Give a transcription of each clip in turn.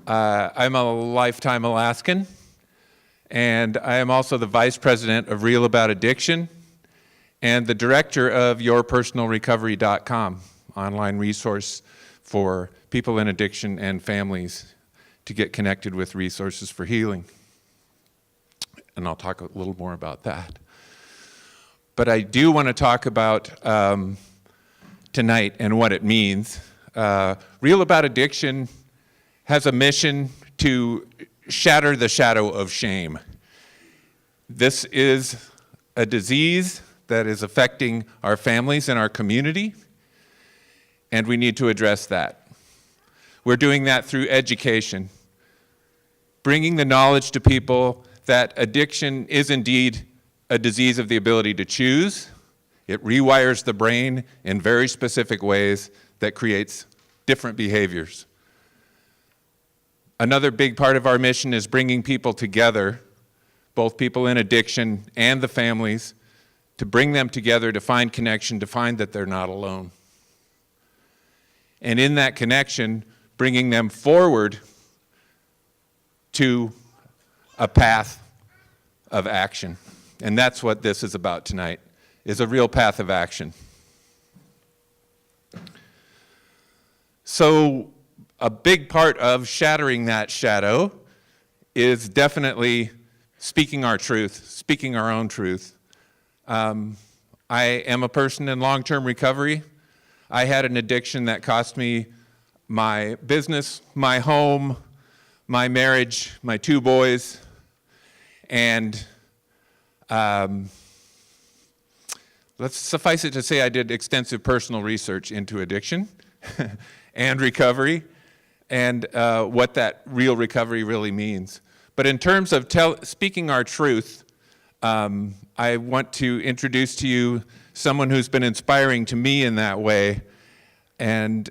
I'm a lifetime Alaskan, and I am also the Vice President of Real About Addiction and the Director of YourPersonalRecovery.com, online resource for people in addiction and families to get connected with resources for healing. And I'll talk a little more about that. But I do want to talk about tonight and what it means. Real About Addiction has a mission to shatter the shadow of shame. This is a disease that is affecting our families and our community, and we need to address that. We're doing that through education, bringing the knowledge to people that addiction is indeed a disease of the ability to choose. It rewires the brain in very specific ways that creates different behaviors. Another big part of our mission is bringing people together, both people in addiction and the families, to bring them together to find connection, to find that they're not alone. And in that connection, bringing them forward to a path of action. And that's what this is about tonight, is a real path of action. So a big part of shattering that shadow is definitely speaking our truth, speaking our own truth. I am a person in long-term recovery. I had an addiction that cost me my business, my home, my marriage, my 2 boys, and let's suffice it to say I did extensive personal research into addiction and recovery, and what that real recovery really means. But in terms of speaking our truth, I want to introduce to you someone who's been inspiring to me in that way, and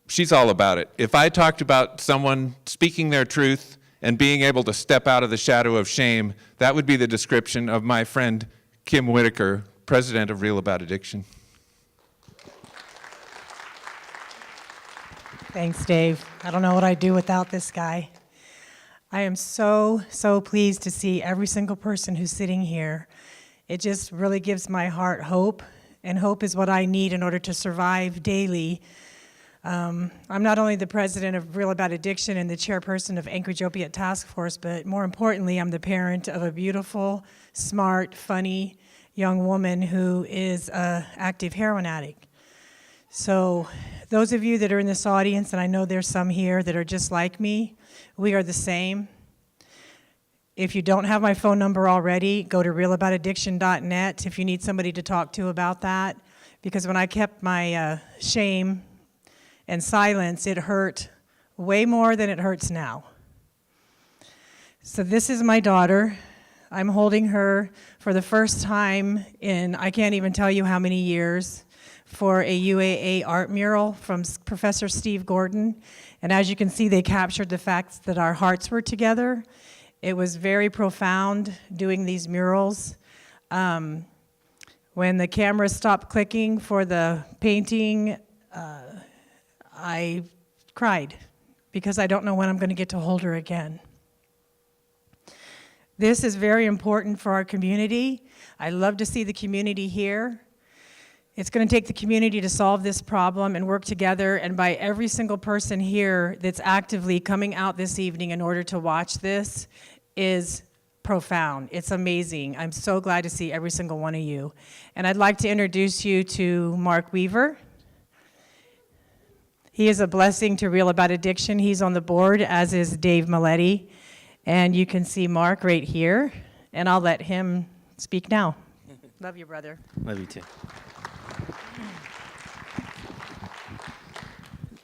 she's all about it. If I talked about someone speaking their truth and being able to step out of the shadow of shame, that would be the description of my friend Kim Whitaker, president of Real About Addiction. Thanks, Dave. I don't know what I'd do without this guy. I am so pleased to see every single person who's sitting here. It just really gives my heart hope, and hope is what I need in order to survive daily. I'm not only the president of Real About Addiction and the chairperson of Anchorage Opiate Task Force, but more importantly, I'm the parent of a beautiful, smart, funny young woman who is an active heroin addict. So those of you that are in this audience, and I know there's some here that are just like me, we are the same. If you don't have my phone number already, go to realaboutaddiction.net if you need somebody to talk to about that. Because when I kept my shame and silence, it hurt way more than it hurts now. So this is my daughter. I'm holding her for the first time in, I can't even tell you how many years, for a UAA art mural from Professor Steve Gordon. And as you can see, they captured the fact that our hearts were together. It was very profound doing these murals. When the camera stopped clicking for the painting, I cried because I don't know when I'm going to get to hold her again. This is very important for our community. I love to see the community here. It's going to take the community to solve this problem and work together, and by every single person here that's actively coming out this evening in order to watch this is profound. It's amazing. I'm so glad to see every single one of you. And I'd like to introduce you to Mark Weaver. He is a blessing to Real About Addiction. He's on the board, as is Dave Maletti. And you can see Mark right here, and I'll let him speak now. Love you, brother. Love you too.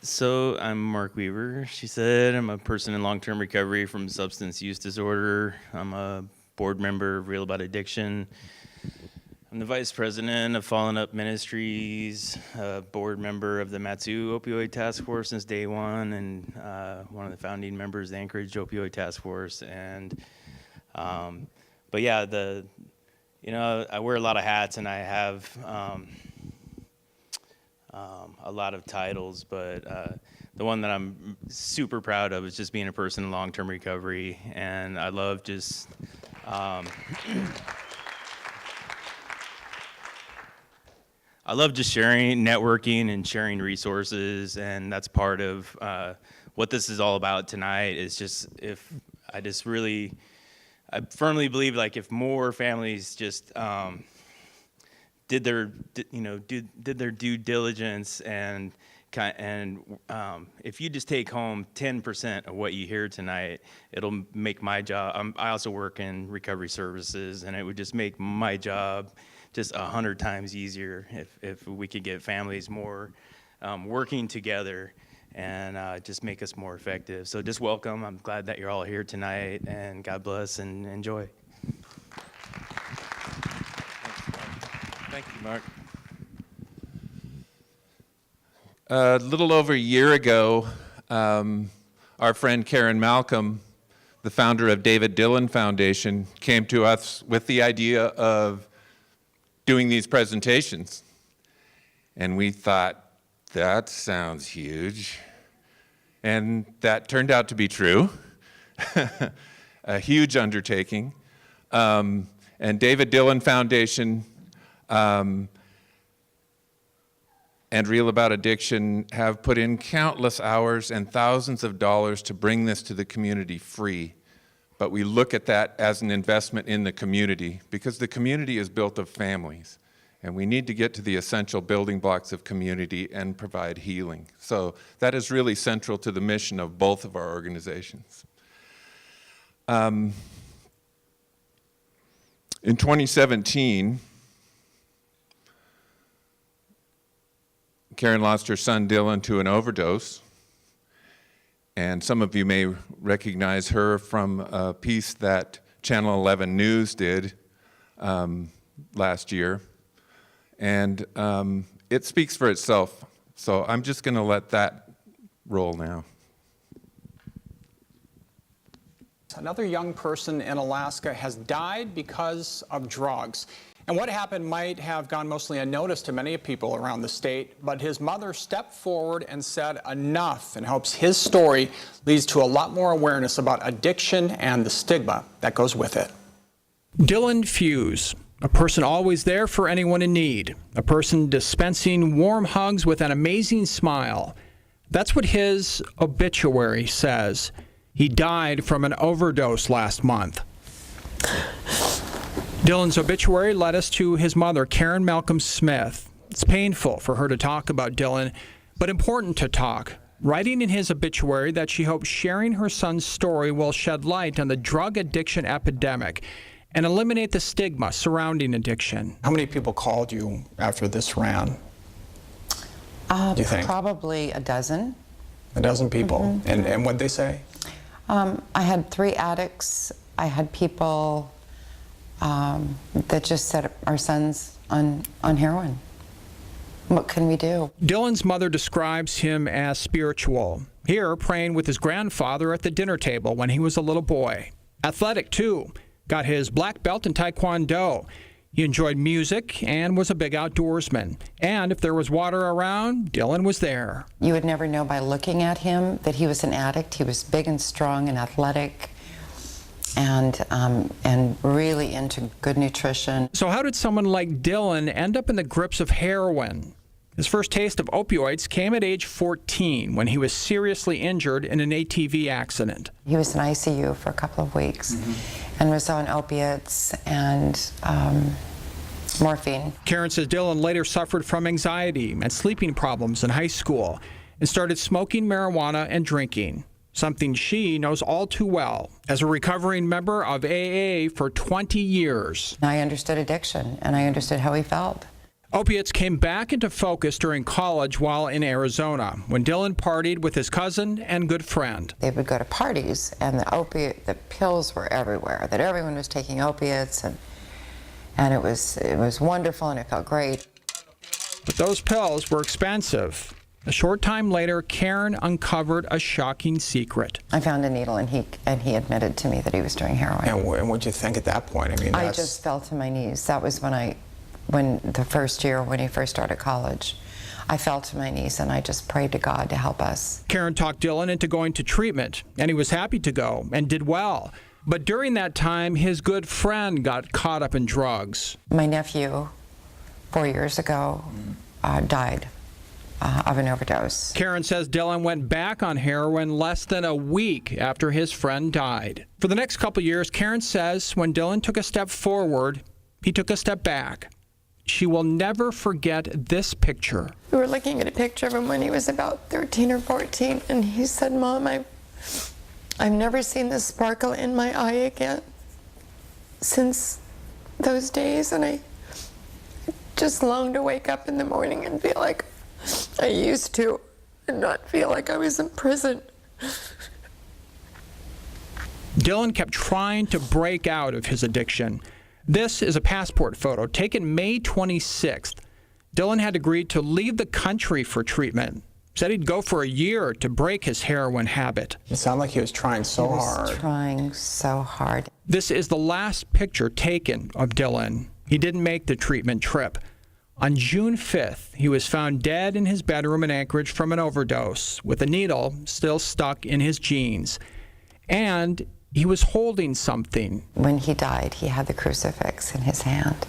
So I'm Mark Weaver. She said I'm a person in long-term recovery from substance use disorder. I'm a board member of Real About Addiction. I'm the vice president of Fallen Up Ministries, a board member of the Matsu Opioid Task Force since day one, and one of the founding members of the Anchorage Opioid Task Force. And but yeah, I wear a lot of hats, and I have a lot of titles, but the one that I'm super proud of is just being a person in long-term recovery, and I love just sharing, networking, and sharing resources, and that's part of what this is all about tonight. Is just I firmly believe, like, if more families just did their due diligence, and if you just take home 10% of what you hear tonight, it'll make my job. I also work in recovery services, and it would just make my job just 100 times easier if we could get families more working together and just make us more effective. So just welcome. I'm glad that you're all here tonight, and God bless and enjoy. Thank you, Mark. A little over a year ago, our friend Karen Malcolm, the founder of David Dillon Foundation, came to us with the idea of doing these presentations. And we thought, that sounds huge. And that turned out to be true. A huge undertaking. And David Dillon Foundation and Real About Addiction have put in countless hours and thousands of dollars to bring this to the community free. But we look at that as an investment in the community, because the community is built of families, and we need to get to the essential building blocks of community and provide healing. So that is really central to the mission of both of our organizations. In 2017, Karen lost her son Dylan to an overdose, and some of you may recognize her from a piece that Channel 11 News did last year, and it speaks for itself. So I'm just going to let that roll now. Another young person in Alaska has died because of drugs. And what happened might have gone mostly unnoticed to many people around the state, but his mother stepped forward and said enough, and hopes his story leads to a lot more awareness about addiction and the stigma that goes with it. Dylan Fuse, a person always there for anyone in need, a person dispensing warm hugs with an amazing smile. That's what his obituary says. He died from an overdose last month. Dylan's obituary led us to his mother, Karen Malcolm Smith. It's painful for her to talk about Dylan, but important to talk. Writing in his obituary that she hopes sharing her son's story will shed light on the drug addiction epidemic and eliminate the stigma surrounding addiction. How many people called you after this ran? Do you think? Probably a dozen. A dozen people. Mm-hmm. And what'd they say? I had 3 addicts. I had people that just said, our son's on heroin. What can we do? Dylan's mother describes him as spiritual. Here, praying with his grandfather at the dinner table when he was a little boy. Athletic, too. Got his black belt in Taekwondo. He enjoyed music and was a big outdoorsman. And if there was water around, Dylan was there. You would never know by looking at him that he was an addict. He was big and strong and athletic, and really into good nutrition. So how did someone like Dylan end up in the grips of heroin? His first taste of opioids came at age 14 when he was seriously injured in an ATV accident. He was in ICU for a couple of weeks and was on opiates and morphine. Karen says Dylan later suffered from anxiety and sleeping problems in high school and started smoking marijuana and drinking, something she knows all too well as a recovering member of AA for 20 years. I understood addiction, and I understood how he felt. Opiates came back into focus during college while in Arizona, when Dylan partied with his cousin and good friend. They would go to parties, and the pills were everywhere, that everyone was taking opiates, and it was wonderful, and it felt great. But those pills were expensive. A short time later, Karen uncovered a shocking secret. I found a needle, and he admitted to me that he was doing heroin. And what'd you think at that point? I mean, I just fell to my knees. That was when the first year when he first started college. I fell to my knees and I just prayed to God to help us. Karen talked Dylan into going to treatment, and he was happy to go and did well. But during that time, his good friend got caught up in drugs. My nephew, 4 years ago, died of an overdose. Karen says Dylan went back on heroin less than a week after his friend died. For the next couple years, Karen says when Dylan took a step forward, he took a step back. She will never forget this picture. We were looking at a picture of him when he was about 13 or 14, and he said, "Mom, I've never seen this sparkle in my eye again since those days, and I just long to wake up in the morning and feel like I used to and not feel like I was in prison." Dylan kept trying to break out of his addiction. This is a passport photo taken May 26th. Dylan had agreed to leave the country for treatment. Said he'd go for a year to break his heroin habit. It sounded like he was trying so hard. Trying so hard. This is the last picture taken of Dylan. He didn't make the treatment trip. On June 5th, he was found dead in his bedroom in Anchorage from an overdose, with a needle still stuck in his jeans. And he was holding something. When he died, he had the crucifix in his hand.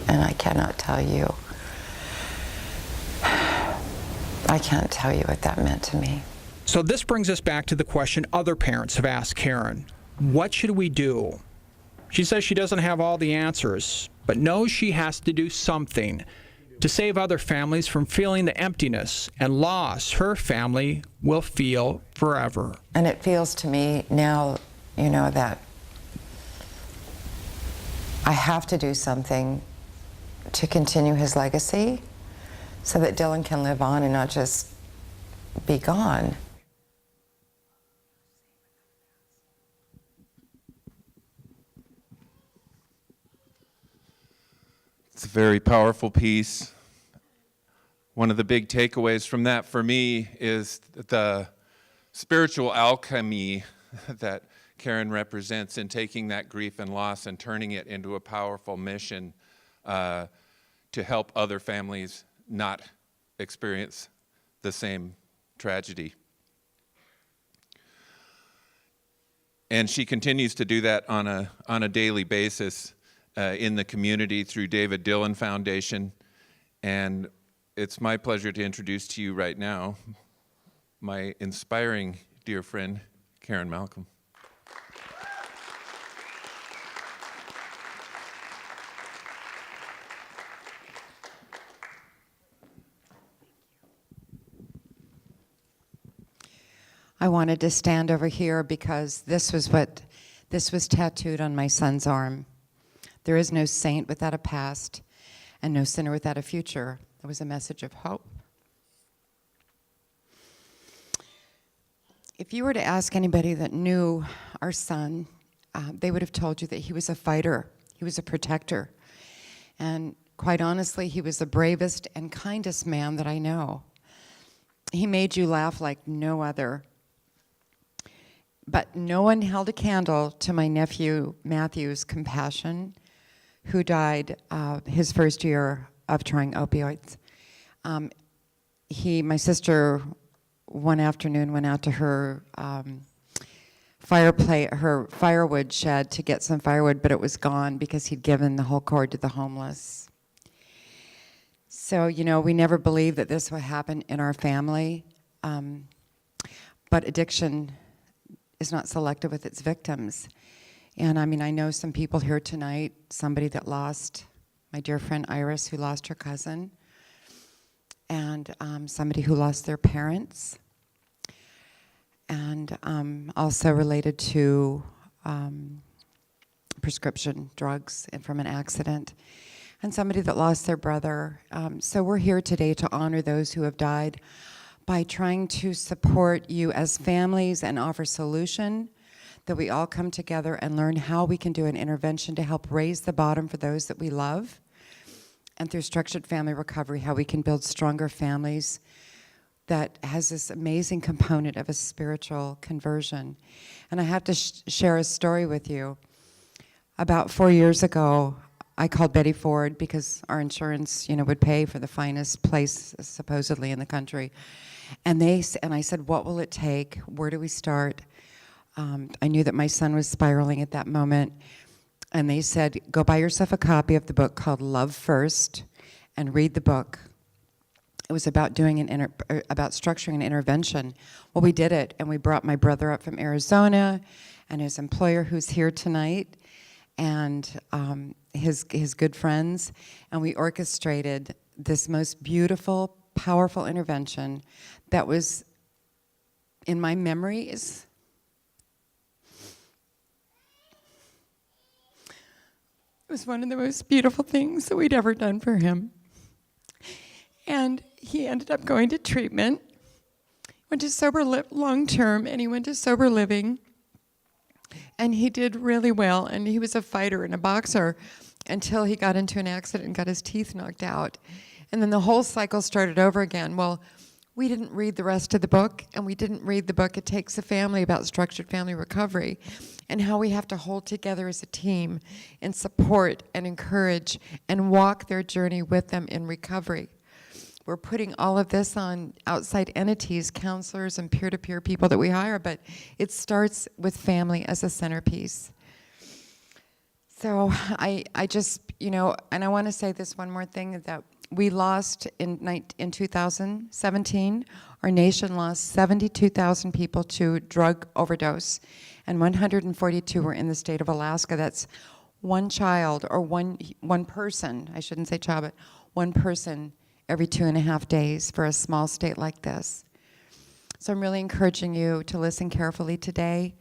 And I cannot tell you, I can't tell you what that meant to me. So this brings us back to the question other parents have asked Karen. What should we do? She says she doesn't have all the answers, but knows she has to do something to save other families from feeling the emptiness and loss her family will feel forever. And it feels to me now, that I have to do something to continue his legacy so that Dylan can live on and not just be gone. It's a very powerful piece. One of the big takeaways from that for me is the spiritual alchemy that Karen represents in taking that grief and loss and turning it into a powerful mission to help other families not experience the same tragedy. And she continues to do that on a daily basis in the community through David Dillon Foundation. And it's my pleasure to introduce to you right now my inspiring dear friend, Karen Malcolm. I wanted to stand over here because this was tattooed on my son's arm. There is no saint without a past and no sinner without a future. It was a message of hope. If you were to ask anybody that knew our son, they would have told you that he was a fighter. He was a protector. And quite honestly, he was the bravest and kindest man that I know. He made you laugh like no other. But no one held a candle to my nephew Matthew's compassion, who died his first year of trying opioids. My sister, one afternoon, went out to her her firewood shed to get some firewood, but it was gone because he'd given the whole cord to the homeless. So, we never believed that this would happen in our family, but addiction is not selective with its victims. And I know some people here tonight, somebody that lost, my dear friend Iris, who lost her cousin, and somebody who lost their parents, and also related to prescription drugs and from an accident, and somebody that lost their brother. So we're here today to honor those who have died by trying to support you as families and offer solution, that we all come together and learn how we can do an intervention to help raise the bottom for those that we love, and through structured family recovery, how we can build stronger families that has this amazing component of a spiritual conversion. And I have to share a story with you. About 4 years ago, I called Betty Ford because our insurance, would pay for the finest place supposedly in the country. And I said, what will it take? Where do we start? I knew that my son was spiraling at that moment. And they said, go buy yourself a copy of the book called Love First and read the book. It was about about structuring an intervention. Well, we did it, and we brought my brother up from Arizona and his employer who's here tonight, and his good friends, and we orchestrated this most beautiful, powerful intervention that was, in my memories, it was one of the most beautiful things that we'd ever done for him. And he ended up going to treatment, went to long-term, and he went to sober living. And he did really well, and he was a fighter and a boxer until he got into an accident and got his teeth knocked out. And then the whole cycle started over again. Well, we didn't read the rest of the book, and we didn't read the book It Takes a Family about structured family recovery and how we have to hold together as a team and support and encourage and walk their journey with them in recovery. We're putting all of this on outside entities, counselors and peer-to-peer people that we hire, but it starts with family as a centerpiece. So I just, and I want to say this one more thing, that we lost in 2017, our nation lost 72,000 people to drug overdose, and 142 were in the state of Alaska. That's one child, or one person, I shouldn't say child, but one person every 2.5 days for a small state like this. So I'm really encouraging you to listen carefully today.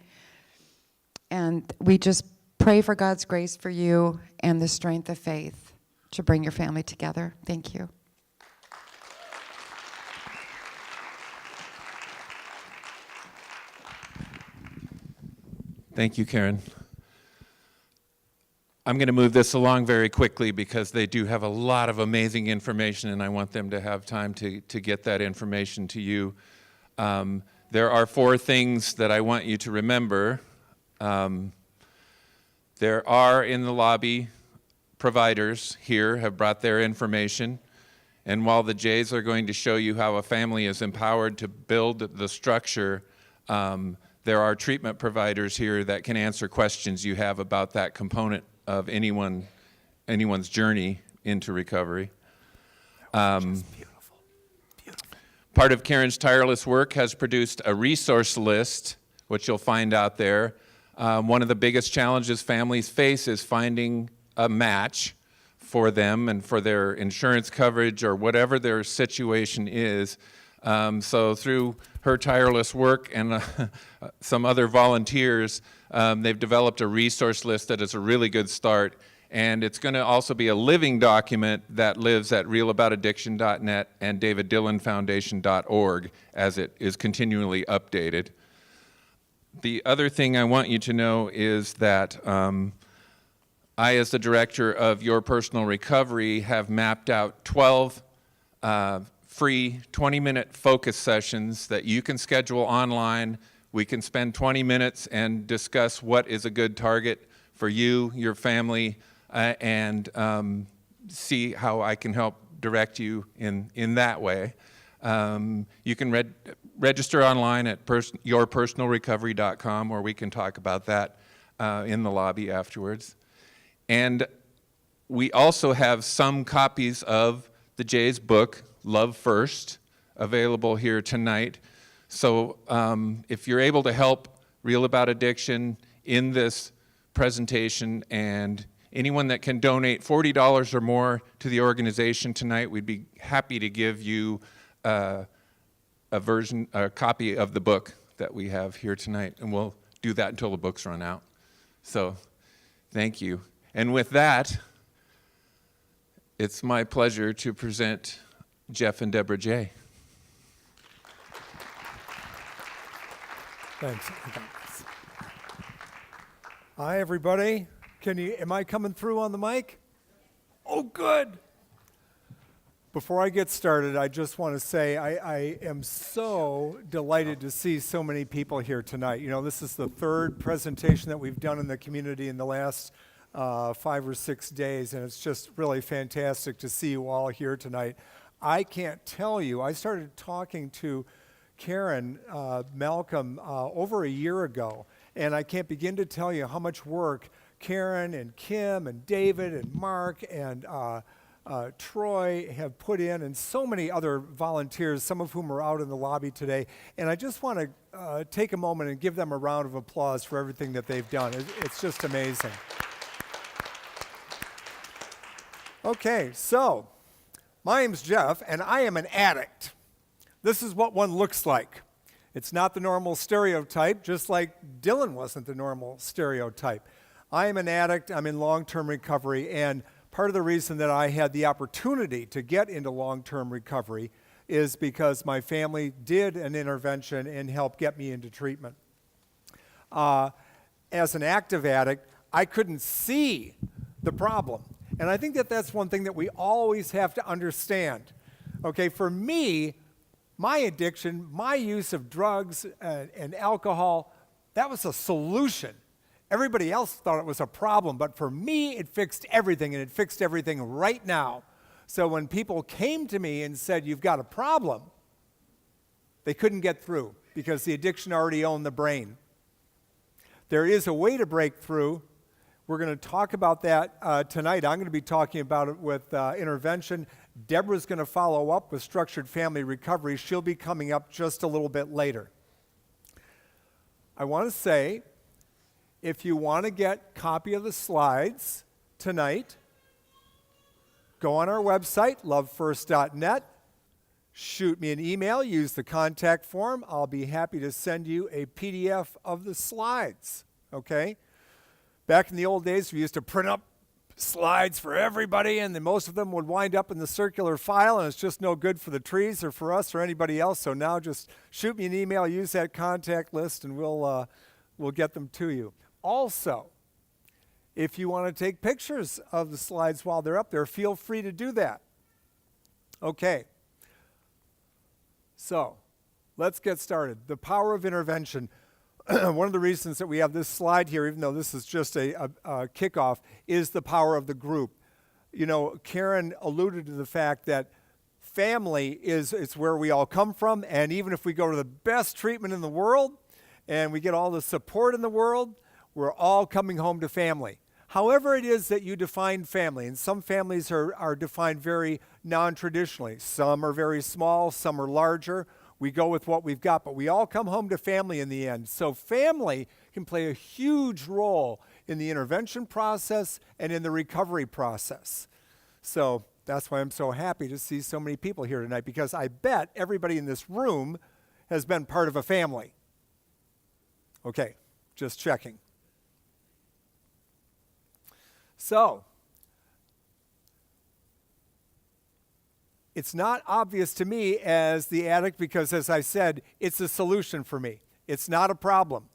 And we just pray for God's grace for you and the strength of faith to bring your family together. Thank you. Thank you, Karen. I'm going to move this along very quickly because they do have a lot of amazing information, and I want them to have time to get that information to you. There are 4 things that I want you to remember. There are in the lobby providers here have brought their information, and while the Jays are going to show you how a family is empowered to build the structure, there are treatment providers here that can answer questions you have about that component of anyone's journey into recovery. Beautiful. Part of Karen's tireless work has produced a resource list, which you'll find out there. One of the biggest challenges families face is finding a match for them and for their insurance coverage or whatever their situation is. So through her tireless work and some other volunteers, they've developed a resource list that is a really good start. And it's going to also be a living document that lives at realaboutaddiction.net and daviddillonfoundation.org as it is continually updated. The other thing I want you to know is that I, as the director of Your Personal Recovery, have mapped out 12 free 20-minute focus sessions that you can schedule online. We can spend 20 minutes and discuss what is a good target for you, your family, and see how I can help direct you in that way. You can register online at yourpersonalrecovery.com, or we can talk about that in the lobby afterwards. And we also have some copies of the Jay's book, Love First, available here tonight. So if you're able to help Real About Addiction in this presentation, and anyone that can donate $40 or more to the organization tonight, we'd be happy to give you a copy of the book that we have here tonight, and we'll do that until the books run out. So thank you. And with that, it's my pleasure to present Jeff and Debra Jay. Thanks. Hi, everybody. Am I coming through on the mic? Oh, good. Before I get started, I just want to say I am so delighted to see so many people here tonight. You know, this is the third presentation that we've done in the community in the last 5 or 6 days, and it's just really fantastic to see you all here tonight. I can't tell you, I started talking to Karen Malcolm over a year ago, and I can't begin to tell you how much work Karen and Kim and David and Mark and Troy have put in, and so many other volunteers, some of whom are out in the lobby today. And I just want to take a moment and give them a round of applause for everything that they've done. It's just amazing. Okay, so my name's Jeff, and I am an addict. This is what one looks like. It's not the normal stereotype, just like Dylan wasn't the normal stereotype. I am an addict. I'm in long-term recovery, and part of the reason that I had the opportunity to get into long-term recovery is because my family did an intervention and helped get me into treatment. As an active addict, I couldn't see the problem. And I think that that's one thing that we always have to understand. Okay, for me, my addiction, my use of drugs and alcohol, that was a solution. Everybody else thought it was a problem, but for me, it fixed everything, and it fixed everything right now. So when people came to me and said, "You've got a problem," they couldn't get through because the addiction already owned the brain. There is a way to break through. We're going to talk about that tonight. I'm going to be talking about it with intervention. Debra's going to follow up with structured family recovery. She'll be coming up just a little bit later. I want to say, if you want to get a copy of the slides tonight, go on our website, lovefirst.net, shoot me an email, use the contact form. I'll be happy to send you a PDF of the slides, okay? Back in the old days, we used to print up slides for everybody, and then most of them would wind up in the circular file, and it's just no good for the trees or for us or anybody else. So now just shoot me an email, use that contact list, and we'll get them to you. Also, if you want to take pictures of the slides while they're up there, feel free to do that. Okay. So, let's get started. The power of intervention. One of the reasons that we have this slide here, even though this is just a kickoff, is the power of the group. You know, Karen alluded to the fact that family it's where we all come from, and even if we go to the best treatment in the world and we get all the support in the world, we're all coming home to family. However it is that you define family, and some families are defined very non-traditionally. Some are very small, some are larger. We go with what we've got, but we all come home to family in the end. So family can play a huge role in the intervention process and in the recovery process. So that's why I'm so happy to see so many people here tonight, because I bet everybody in this room has been part of a family. Okay, just checking. So, it's not obvious to me as the addict because, as I said, it's a solution for me. It's not a problem.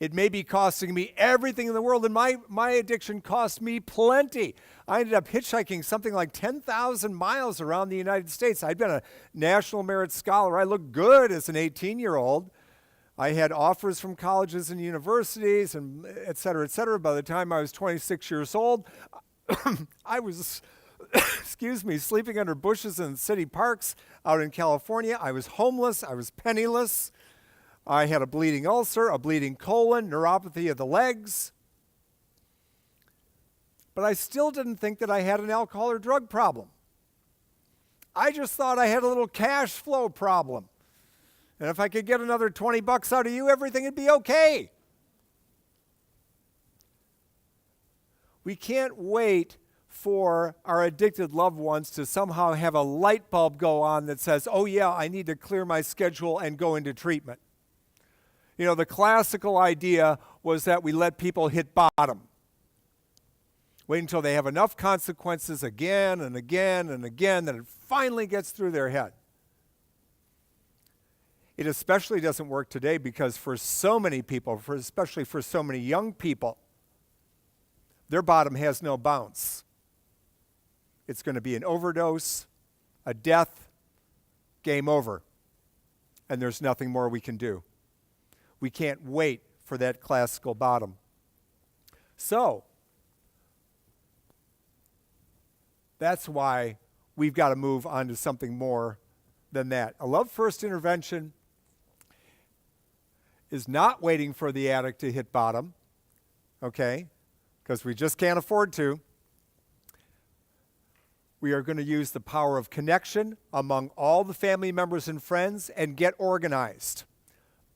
It may be costing me everything in the world, and my addiction cost me plenty. I ended up hitchhiking something like 10,000 miles around the United States. I'd been a National Merit Scholar. I looked good as an 18-year-old. I had offers from colleges and universities, and et cetera, et cetera. By the time I was 26 years old, I was, sleeping under bushes in city parks out in California. I was homeless. I was penniless. I had a bleeding ulcer, a bleeding colon, neuropathy of the legs. But I still didn't think that I had an alcohol or drug problem. I just thought I had a little cash flow problem. And if I could get another $20 out of you, everything would be okay. We can't wait for our addicted loved ones to somehow have a light bulb go on that says, "Oh yeah, I need to clear my schedule and go into treatment." You know, the classical idea was that we let people hit bottom. Wait until they have enough consequences again and again and again that it finally gets through their head. It especially doesn't work today because for so many people, especially for so many young people, their bottom has no bounce. It's going to be an overdose, a death, game over, and there's nothing more we can do. We can't wait for that classical bottom. So, That's why we've got to move on to something more than that. A love first intervention is not waiting for the addict to hit bottom, okay? Because we just can't afford to. We are going to use the power of connection among all the family members and friends and get organized.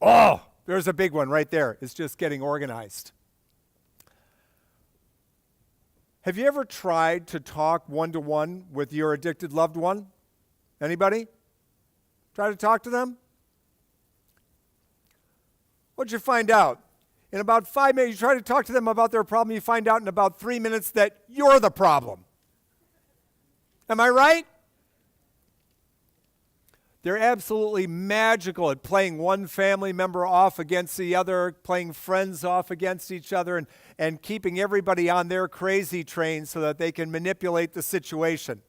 Oh, there's a big one right there. It's just getting organized. Have you ever tried to talk one-to-one with your addicted loved one? Anybody? Try to talk to them? What'd you find out? In about 5 minutes, you try to talk to them about their problem, you find out in about 3 minutes that you're the problem. Am I right? They're absolutely magical at playing one family member off against the other, playing friends off against each other, and keeping everybody on their crazy train so that they can manipulate the situation.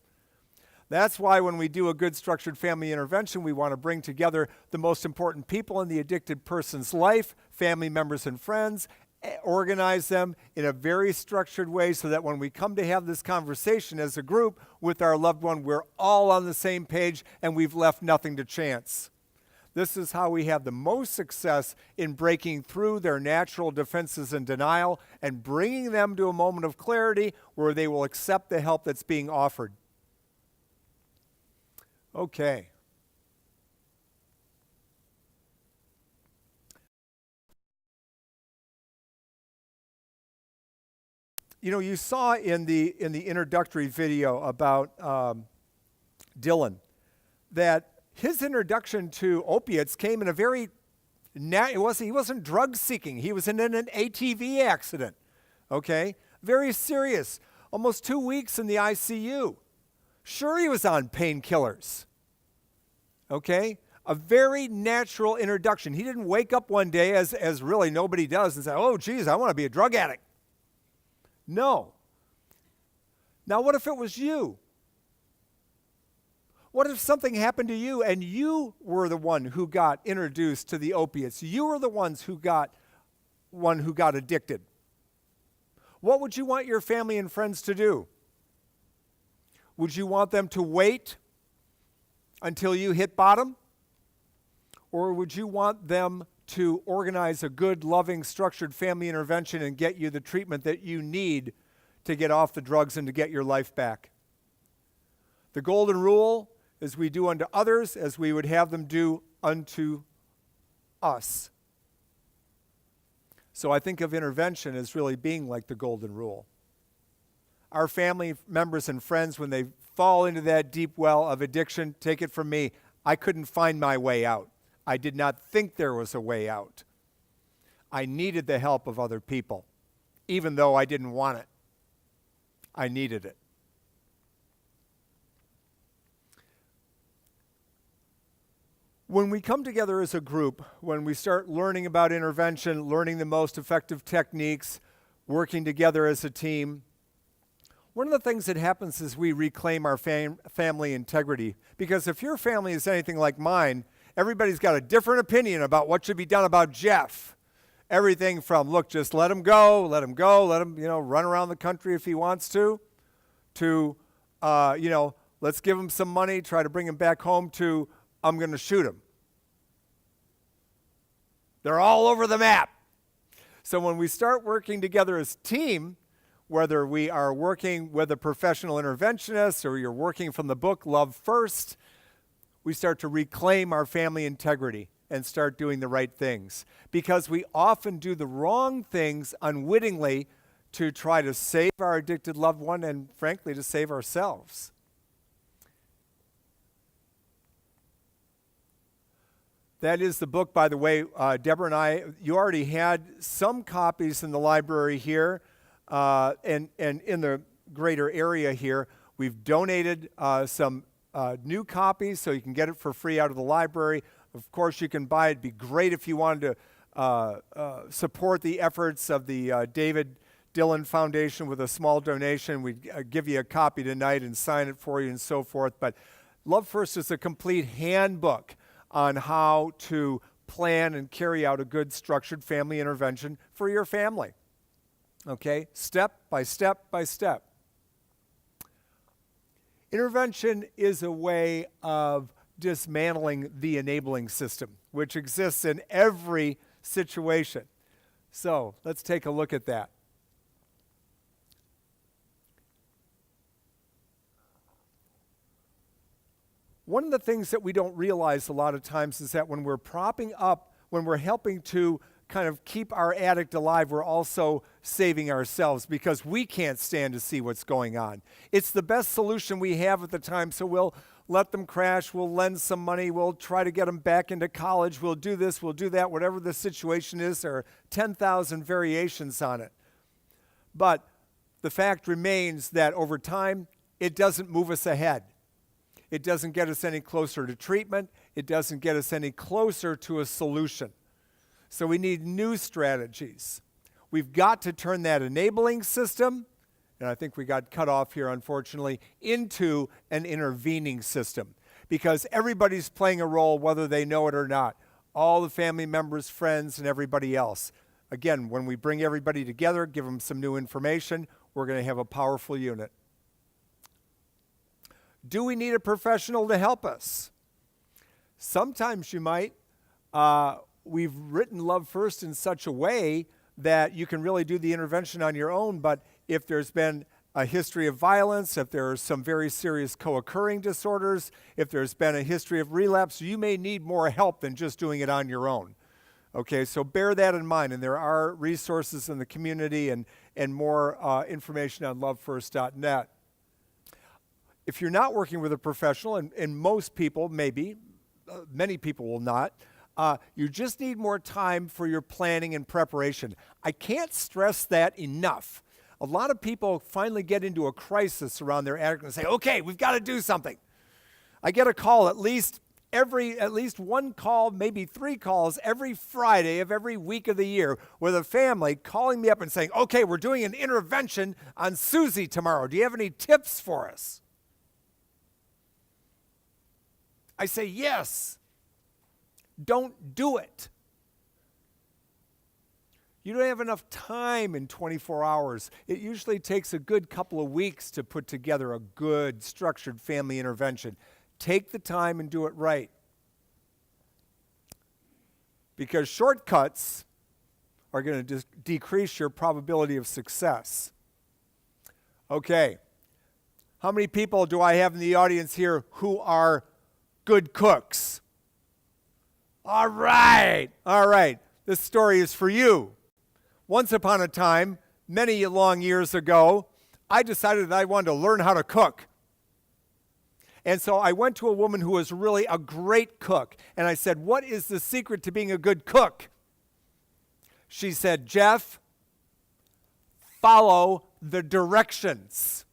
That's why when we do a good structured family intervention, we want to bring together the most important people in the addicted person's life, family members and friends, organize them in a very structured way so that when we come to have this conversation as a group with our loved one, we're all on the same page and we've left nothing to chance. This is how we have the most success in breaking through their natural defenses and denial and bringing them to a moment of clarity where they will accept the help that's being offered. Okay. You know, you saw in the introductory video about Dylan that his introduction to opiates came in a very he wasn't drug seeking. He was in an ATV accident. Okay, very serious. Almost 2 weeks in the ICU. Sure, he was on painkillers. Okay, a very natural introduction. He didn't wake up one day as really nobody does and say, "Oh, geez, I want to be a drug addict." No. Now, what if it was you? What if something happened to you and you were the one who got introduced to the opiates? You were the ones who got addicted. What would you want your family and friends to do? Would you want them to wait until you hit bottom? Or would you want them to organize a good, loving, structured family intervention and get you the treatment that you need to get off the drugs and to get your life back? The golden rule is we do unto others as we would have them do unto us. So I think of intervention as really being like the golden rule. Our family members and friends, when they fall into that deep well of addiction, take it from me, I couldn't find my way out. I did not think there was a way out. I needed the help of other people, even though I didn't want it. I needed it. When we come together as a group, when we start learning about intervention, learning the most effective techniques, working together as a team, one of the things that happens is we reclaim our family integrity. Because if your family is anything like mine, everybody's got a different opinion about what should be done about Jeff. Everything from, look, just let him go, let him run around the country if he wants to let's give him some money, try to bring him back home, to, I'm going to shoot him. They're all over the map. So when we start working together as a team, whether we are working with a professional interventionist or you're working from the book Love First, we start to reclaim our family integrity and start doing the right things. Because we often do the wrong things unwittingly to try to save our addicted loved one and, frankly, to save ourselves. That is the book, by the way, Debra and I, you already had some copies in the library here and in the greater area here. We've donated some new copies so you can get it for free out of the library. Of course, you can buy it. It'd be great if you wanted to support the efforts of the David Dillon Foundation with a small donation. We'd give you a copy tonight and sign it for you and so forth. But Love First is a complete handbook on how to plan and carry out a good structured family intervention for your family. Okay? Step by step by step. Intervention is a way of dismantling the enabling system, which exists in every situation. So let's take a look at that. One of the things that we don't realize a lot of times is that when we're propping up, when we're helping to kind of keep our addict alive, we're also saving ourselves because we can't stand to see what's going on. It's the best solution we have at the time, so we'll let them crash, we'll lend some money, we'll try to get them back into college, we'll do this, we'll do that, whatever the situation is. There are 10,000 variations on it. But the fact remains that over time, it doesn't move us ahead. It doesn't get us any closer to treatment. It doesn't get us any closer to a solution. So we need new strategies. We've got to turn that enabling system, and I think we got cut off here, unfortunately, into an intervening system. Because everybody's playing a role whether they know it or not. All the family members, friends, and everybody else. Again, when we bring everybody together, give them some new information, we're going to have a powerful unit. Do we need a professional to help us? Sometimes you might. We've written Love First in such a way that you can really do the intervention on your own, but if there's been a history of violence, if there are some very serious co-occurring disorders, if there's been a history of relapse, you may need more help than just doing it on your own. Okay, so bear that in mind, and there are resources in the community and more information on lovefirst.net. If you're not working with a professional, and most people maybe, many people will not, you just need more time for your planning and preparation. I can't stress that enough. A lot of people finally get into a crisis around their addict and say, okay, we've got to do something. I get a call at least one call, maybe 3 calls every Friday of every week of the year with a family calling me up and saying, okay, we're doing an intervention on Susie tomorrow. Do you have any tips for us? I say, yes. Don't do it. You don't have enough time in 24 hours. It usually takes a good couple of weeks to put together a good, structured family intervention. Take the time and do it right. Because shortcuts are going to decrease your probability of success. Okay. How many people do I have in the audience here who are good cooks? All right. This story is for you. Once upon a time, many long years ago, I decided that I wanted to learn how to cook. And so I went to a woman who was really a great cook, and I said, what is the secret to being a good cook? She said, Jeff, follow the directions.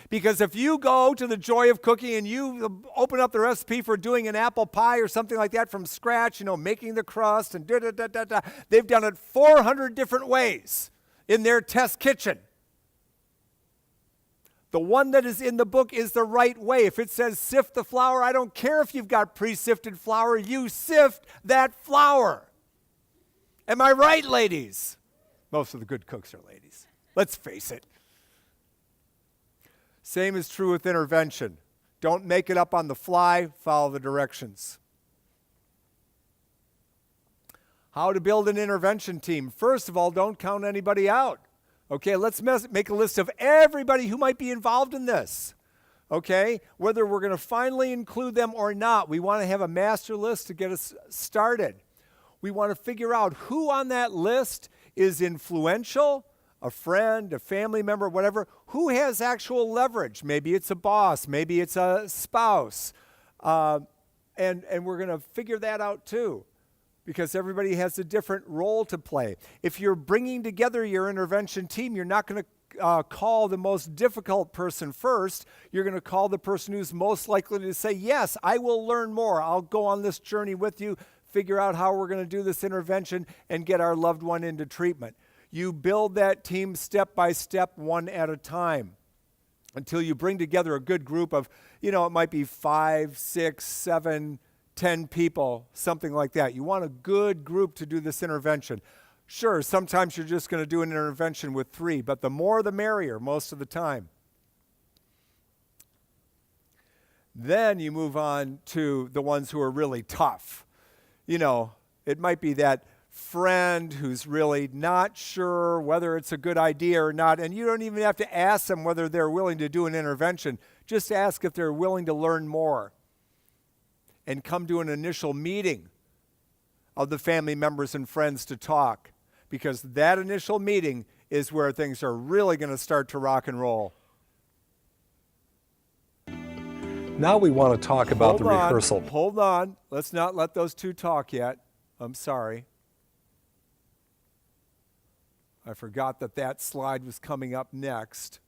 Because if you go to the Joy of Cooking and you open up the recipe for doing an apple pie or something like that from scratch, making the crust and they've done it 400 different ways in their test kitchen. The one that is in the book is the right way. If it says sift the flour, I don't care if you've got pre-sifted flour, you sift that flour. Am I right, ladies? Most of the good cooks are ladies. Let's face it. Same is true with intervention. Don't make it up on the fly, follow the directions. How to build an intervention team. First of all, don't count anybody out. Okay, let's make a list of everybody who might be involved in this. Okay, whether we're going to finally include them or not, we want to have a master list to get us started. We want to figure out who on that list is influential, a friend, a family member, whatever, who has actual leverage. Maybe it's a boss, maybe it's a spouse. And we're going to figure that out too, because everybody has a different role to play. If you're bringing together your intervention team, you're not going to call the most difficult person first. You're going to call the person who's most likely to say, yes, I will learn more. I'll go on this journey with you, figure out how we're going to do this intervention and get our loved one into treatment. You build that team step by step, one at a time, until you bring together a good group of, it might be 5, 6, 7, 10 people, something like that. You want a good group to do this intervention. Sure, sometimes you're just going to do an intervention with 3, but the more the merrier most of the time. Then you move on to the ones who are really tough. You know, it might be that friend who's really not sure whether it's a good idea or not, and you don't even have to ask them whether they're willing to do an intervention. Just ask if they're willing to learn more and come to an initial meeting of the family members and friends to talk, because that initial meeting is where things are really going to start to rock and roll. Now we want to talk about the rehearsal. Hold on. Let's not let those two talk yet. I'm sorry. I forgot that slide was coming up next.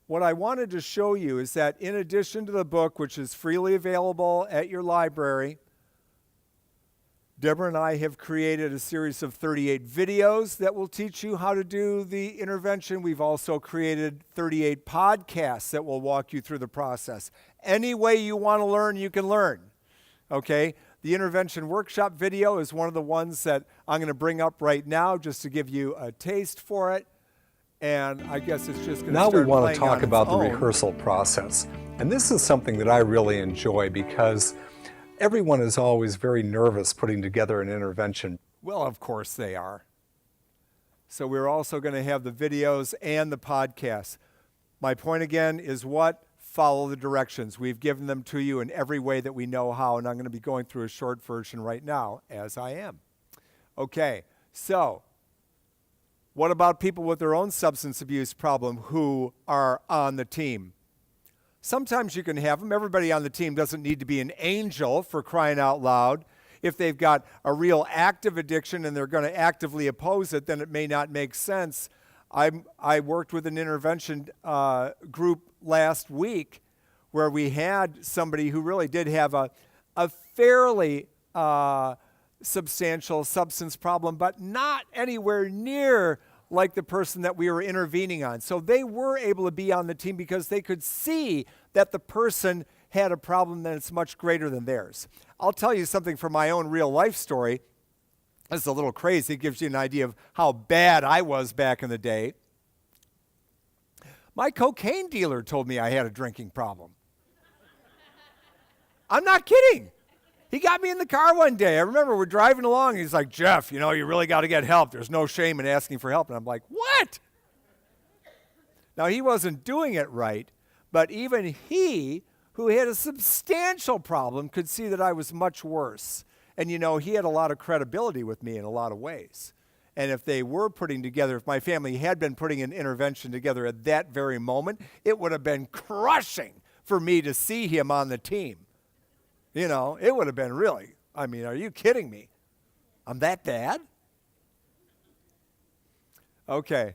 What I wanted to show you is that in addition to the book, which is freely available at your library, Debra and I have created a series of 38 videos that will teach you how to do the intervention. We've also created 38 podcasts that will walk you through the process. Any way you want to learn, you can learn. Okay? The intervention workshop video is one of the ones that I'm going to bring up right now just to give you a taste for it. And I guess it's just going to Now start we want playing to talk on about its the own. rehearsal process. And this is something that I really enjoy because everyone is always very nervous putting together an intervention. Well, of course they are. So we're also going to have the videos and the podcasts. My point again is what? Follow the directions. We've given them to you in every way that we know how, and I'm going to be going through a short version right now, as I am. Okay, so what about people with their own substance abuse problem who are on the team? Sometimes you can have them. Everybody on the team doesn't need to be an angel, for crying out loud. If they've got a real active addiction and they're going to actively oppose it, then it may not make sense. I worked with an intervention group last week where we had somebody who really did have a fairly substantial substance problem, but not anywhere near like the person that we were intervening on. So they were able to be on the team because they could see that the person had a problem that's much greater than theirs. I'll tell you something from my own real life story. It's a little crazy. It gives you an idea of how bad I was back in the day. My cocaine dealer told me I had a drinking problem. I'm not kidding. He got me in the car one day. I remember we're driving along. He's like, Jeff, you know, you really got to get help. There's no shame in asking for help. And I'm like, what? Now, he wasn't doing it right, but even he, who had a substantial problem, could see that I was much worse. And, you know, he had a lot of credibility with me in a lot of ways. And if they were putting together, if my family had been putting an intervention together at that very moment, it would have been crushing for me to see him on the team. You know, it would have been really, I mean, are you kidding me? I'm that bad? Okay.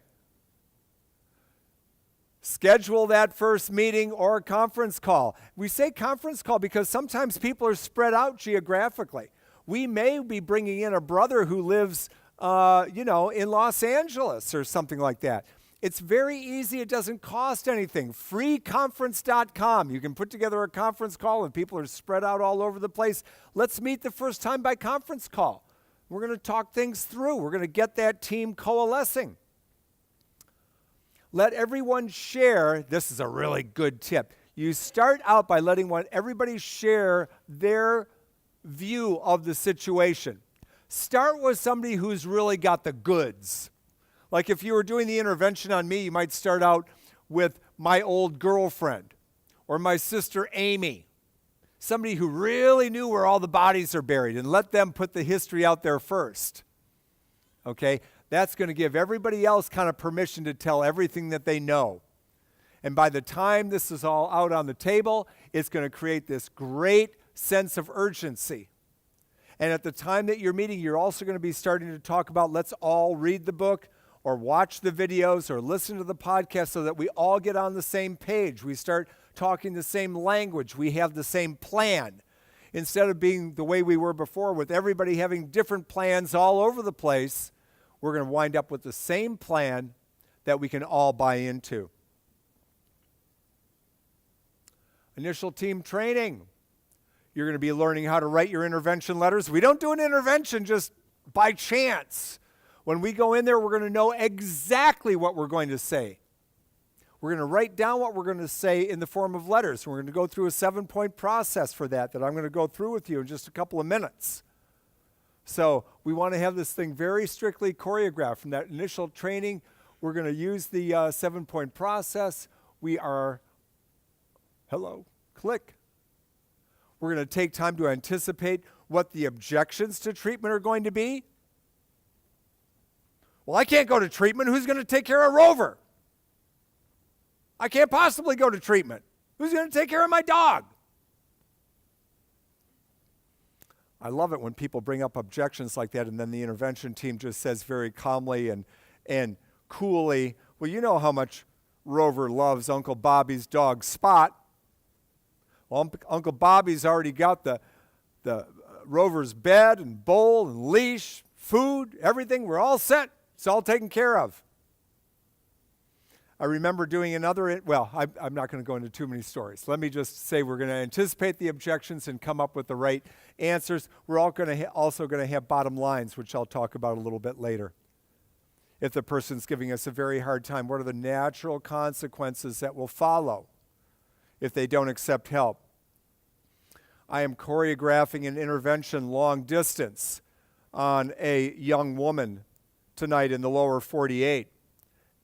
Schedule that first meeting or conference call. We say conference call because sometimes people are spread out geographically. We may be bringing in a brother who lives, in Los Angeles or something like that. It's very easy. It doesn't cost anything. Freeconference.com. You can put together a conference call and people are spread out all over the place. Let's meet the first time by conference call. We're going to talk things through. We're going to get that team coalescing. Let everyone share. This is a really good tip. You start out by letting everybody share their view of the situation. Start with somebody who's really got the goods. Like if you were doing the intervention on me, you might start out with my old girlfriend or my sister Amy, somebody who really knew where all the bodies are buried, and let them put the history out there first. Okay? That's going to give everybody else kind of permission to tell everything that they know. And by the time this is all out on the table, it's going to create this great sense of urgency. And at the time that you're meeting, you're also going to be starting to talk about, let's all read the book or watch the videos or listen to the podcast so that we all get on the same page. We start talking the same language. We have the same plan. Instead of being the way we were before with everybody having different plans all over the place, we're going to wind up with the same plan that we can all buy into. Initial team training. You're going to be learning how to write your intervention letters. We don't do an intervention just by chance. When we go in there, we're going to know exactly what we're going to say. We're going to write down what we're going to say in the form of letters. We're going to go through a 7-point process for that I'm going to go through with you in just a couple of minutes. So we want to have this thing very strictly choreographed. From that initial training, we're going to use the 7-point process. We are, click. We're going to take time to anticipate what the objections to treatment are going to be. Well, I can't go to treatment. Who's going to take care of Rover? I can't possibly go to treatment. Who's going to take care of my dog? I love it when people bring up objections like that, and then the intervention team just says very calmly and coolly, well, you know how much Rover loves Uncle Bobby's dog, Spot. Well, Uncle Bobby's already got the Rover's bed and bowl and leash, food, everything. We're all set. It's all taken care of. I remember doing I'm not going to go into too many stories. Let me just say we're going to anticipate the objections and come up with the right answers. We're all going to also going to have bottom lines, which I'll talk about a little bit later. If the person's giving us a very hard time, what are the natural consequences that will follow if they don't accept help? I am choreographing an intervention long distance on a young woman tonight in the lower 48.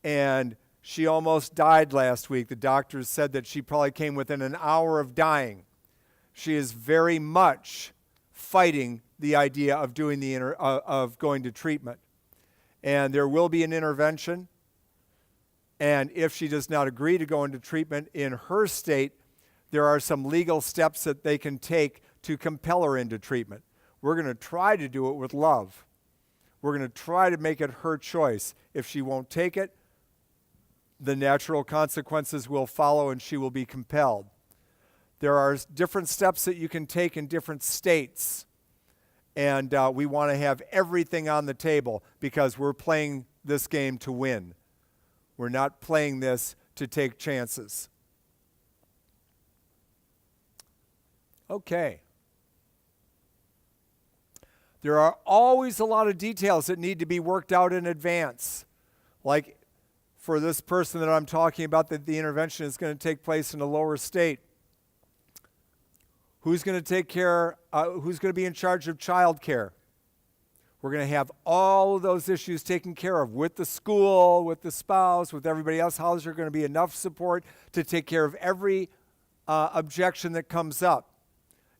And she almost died last week. The doctors said that she probably came within an hour of dying. She is very much fighting the idea of doing of going to treatment. And there will be an intervention. And if she does not agree to go into treatment in her state, there are some legal steps that they can take to compel her into treatment. We're going to try to do it with love. We're going to try to make it her choice. If she won't take it, the natural consequences will follow and she will be compelled. There are different steps that you can take in different states. And we want to have everything on the table because we're playing this game to win. We're not playing this to take chances. Okay. There are always a lot of details that need to be worked out in advance. Like for this person that I'm talking about, that the intervention is going to take place in a lower state. Who's going to take care, who's going to be in charge of child care? We're going to have all of those issues taken care of with the school, with the spouse, with everybody else. How is there going to be enough support to take care of every objection that comes up?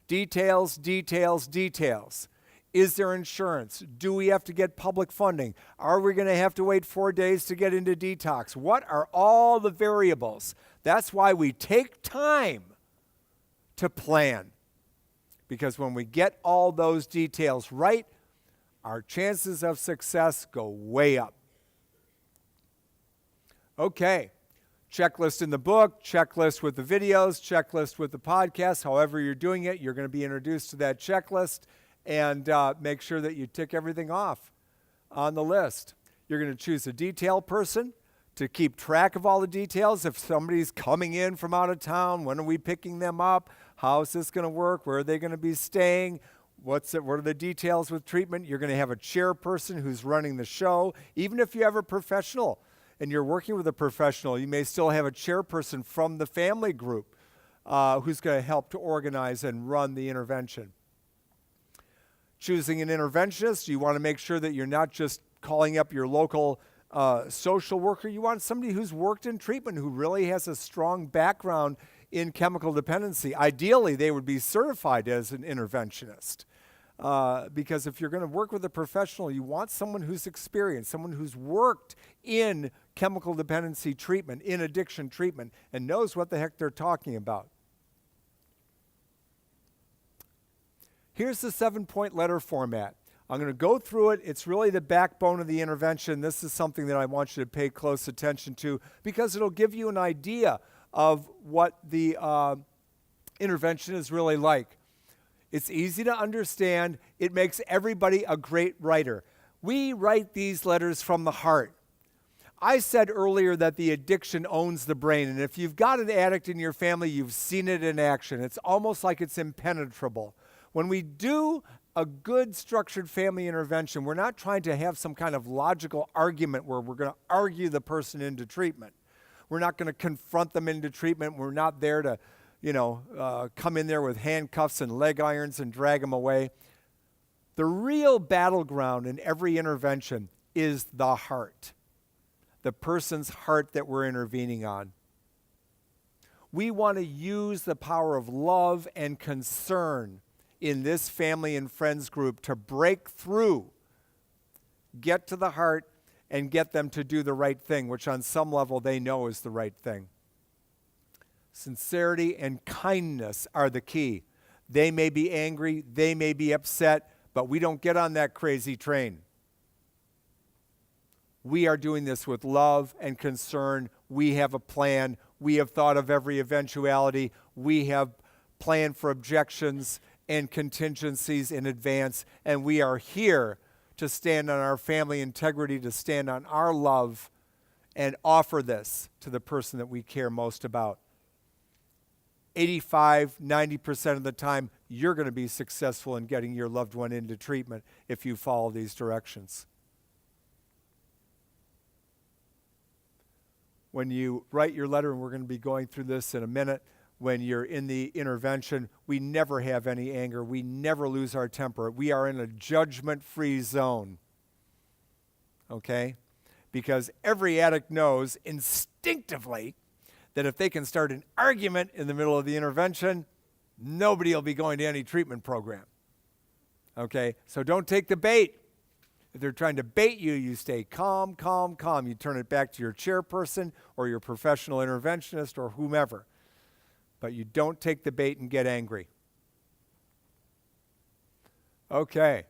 Details, details, details. Is there insurance? Do we have to get public funding? Are we going to have to wait 4 days to get into detox? What are all the variables? That's why we take time to plan. Because when we get all those details right, our chances of success go way up. Okay. Checklist in the book, checklist with the videos, checklist with the podcast. However you're doing it, you're going to be introduced to that checklist. And make sure that you tick everything off on the list. You're going to choose a detail person to keep track of all the details. If somebody's coming in from out of town, when are we picking them up? How is this going to work? Where are they going to be staying? What are the details with treatment? You're going to have a chairperson who's running the show. Even if you have a professional and you're working with a professional, you may still have a chairperson from the family group who's going to help to organize and run the intervention. Choosing an interventionist, you want to make sure that you're not just calling up your local social worker. You want somebody who's worked in treatment, who really has a strong background in chemical dependency. Ideally, they would be certified as an interventionist. Because if you're going to work with a professional, you want someone who's experienced, someone who's worked in chemical dependency treatment, in addiction treatment, and knows what the heck they're talking about. Here's the 7-point letter format. I'm going to go through it. It's really the backbone of the intervention. This is something that I want you to pay close attention to because it'll give you an idea of what the intervention is really like. It's easy to understand. It makes everybody a great writer. We write these letters from the heart. I said earlier that the addiction owns the brain, and if you've got an addict in your family, you've seen it in action. It's almost like it's impenetrable. When we do a good structured family intervention, we're not trying to have some kind of logical argument where we're going to argue the person into treatment. We're not going to confront them into treatment. We're not there to, come in there with handcuffs and leg irons and drag them away. The real battleground in every intervention is the heart, the person's heart that we're intervening on. We want to use the power of love and concern in this family and friends group to break through, get to the heart, and get them to do the right thing, which on some level they know is the right thing. Sincerity and kindness are the key. They may be angry, they may be upset, but we don't get on that crazy train. We are doing this with love and concern. We have a plan. We have thought of every eventuality. We have planned for objections and contingencies in advance, and we are here to stand on our family integrity, to stand on our love, and offer this to the person that we care most about. 85, 90% of the time, you're going to be successful in getting your loved one into treatment if you follow these directions. When you write your letter, and we're going to be going through this in a minute, when you're in the intervention, we never have any anger. We never lose our temper. We are in a judgment-free zone, okay? Because every addict knows instinctively that if they can start an argument in the middle of the intervention, nobody will be going to any treatment program, okay? So don't take the bait. If they're trying to bait you, you stay calm, calm, calm. You turn it back to your chairperson or your professional interventionist or whomever. But you don't take the bait and get angry. Okay.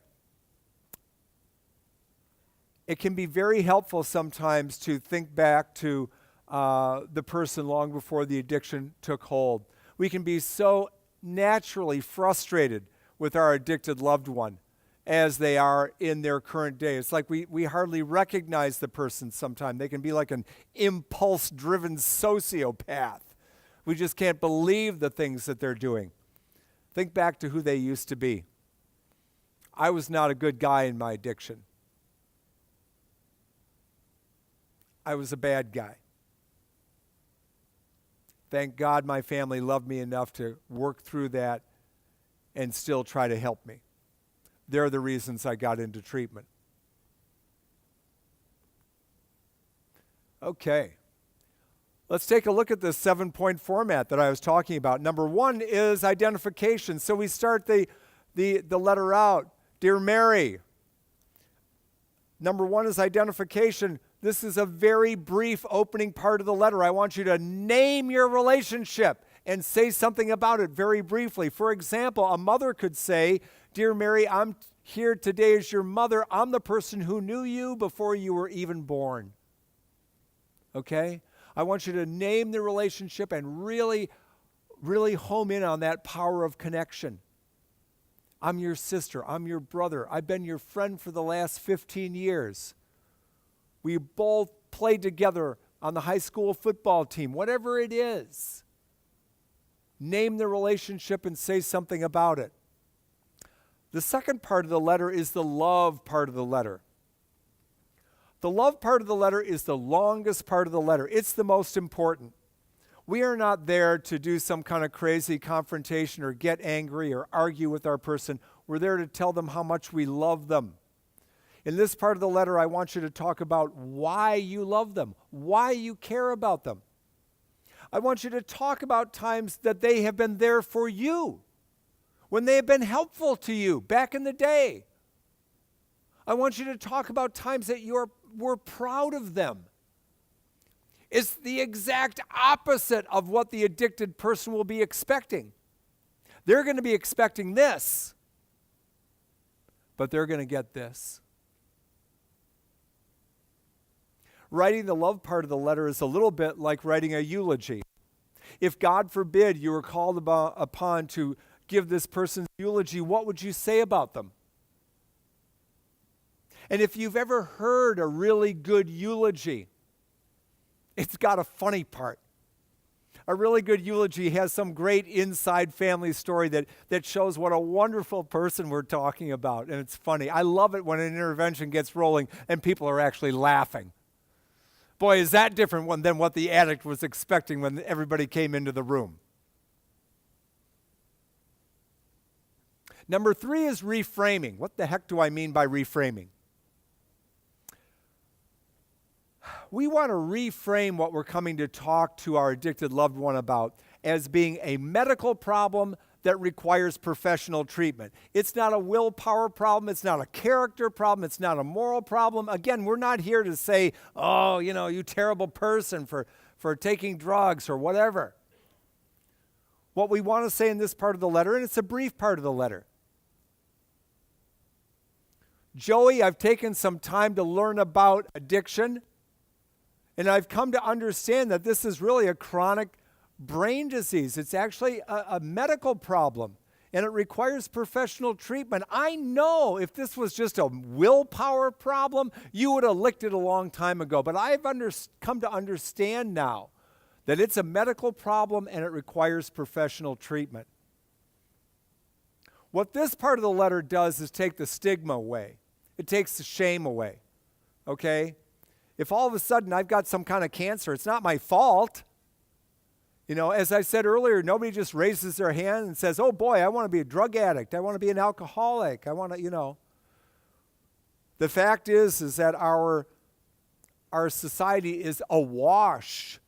It can be very helpful sometimes to think back to the person long before the addiction took hold. We can be so naturally frustrated with our addicted loved one as they are in their current day. It's like we hardly recognize the person sometimes. They can be like an impulse-driven sociopath. We just can't believe the things that they're doing. Think back to who they used to be. I was not a good guy in my addiction. I was a bad guy. Thank God my family loved me enough to work through that and still try to help me. They're the reasons I got into treatment. Okay. Let's take a look at this 7-point format that I was talking about. Number 1 is identification. So we start the letter out. Dear Mary. Number 1 is identification. This is a very brief opening part of the letter. I want you to name your relationship and say something about it very briefly. For example, a mother could say, Dear Mary, I'm here today as your mother. I'm the person who knew you before you were even born. Okay? I want you to name the relationship and really, really home in on that power of connection. I'm your sister. I'm your brother. I've been your friend for the last 15 years. We both played together on the high school football team. Whatever it is, name the relationship and say something about it. The second part of the letter is the love part of the letter. The love part of the letter is the longest part of the letter. It's the most important. We are not there to do some kind of crazy confrontation or get angry or argue with our person. We're there to tell them how much we love them. In this part of the letter, I want you to talk about why you love them, why you care about them. I want you to talk about times that they have been there for you, when they have been helpful to you back in the day. I want you to talk about times that you were proud of them. It's the exact opposite of what the addicted person will be expecting. They're going to be expecting this, but they're going to get this. Writing the love part of the letter is a little bit like writing a eulogy. If, God forbid, you were called upon to give this person's eulogy, what would you say about them? And if you've ever heard a really good eulogy, it's got a funny part. A really good eulogy has some great inside family story that shows what a wonderful person we're talking about, and it's funny. I love it when an intervention gets rolling and people are actually laughing. Boy, is that different than what the addict was expecting when everybody came into the room. Number 3 is reframing. What the heck do I mean by reframing? We want to reframe what we're coming to talk to our addicted loved one about as being a medical problem that requires professional treatment. It's not a willpower problem. It's not a character problem. It's not a moral problem. Again, we're not here to say, oh, you terrible person for taking drugs or whatever. What we want to say in this part of the letter, and it's a brief part of the letter. Joey, I've taken some time to learn about addiction, and I've come to understand that this is really a chronic brain disease. It's actually a medical problem, and it requires professional treatment. I know if this was just a willpower problem, you would have licked it a long time ago, but I've come to understand now that it's a medical problem and it requires professional treatment. What this part of the letter does is take the stigma away. It takes the shame away, okay? If all of a sudden I've got some kind of cancer, it's not my fault. As I said earlier, nobody just raises their hand and says, oh boy, I want to be a drug addict. I want to be an alcoholic. I want to, The fact is that our society is awash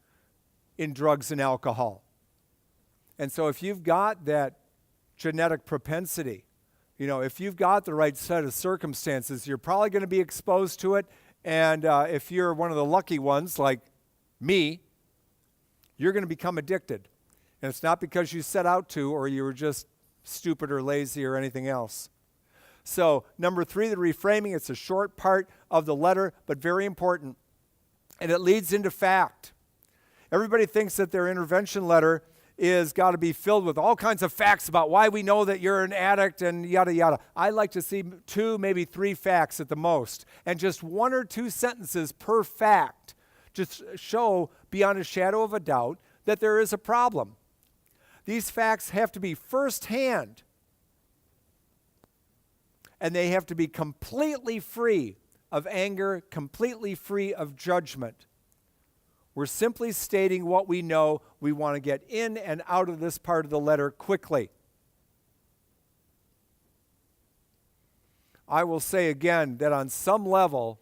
in drugs and alcohol. And so if you've got that genetic propensity, if you've got the right set of circumstances, you're probably going to be exposed to it. And if you're one of the lucky ones like me, you're going to become addicted. And it's not because you set out to or you were just stupid or lazy or anything else. So number 3, the reframing, it's a short part of the letter, but very important. And it leads into fact. Everybody thinks that their intervention letter is got to be filled with all kinds of facts about why we know that you're an addict and yada, yada. I like to see 2, maybe 3 facts at the most, and just 1 or 2 sentences per fact just show beyond a shadow of a doubt that there is a problem. These facts have to be firsthand, and they have to be completely free of anger, completely free of judgment. We're simply stating what we know. We want to get in and out of this part of the letter quickly. I will say again that on some level,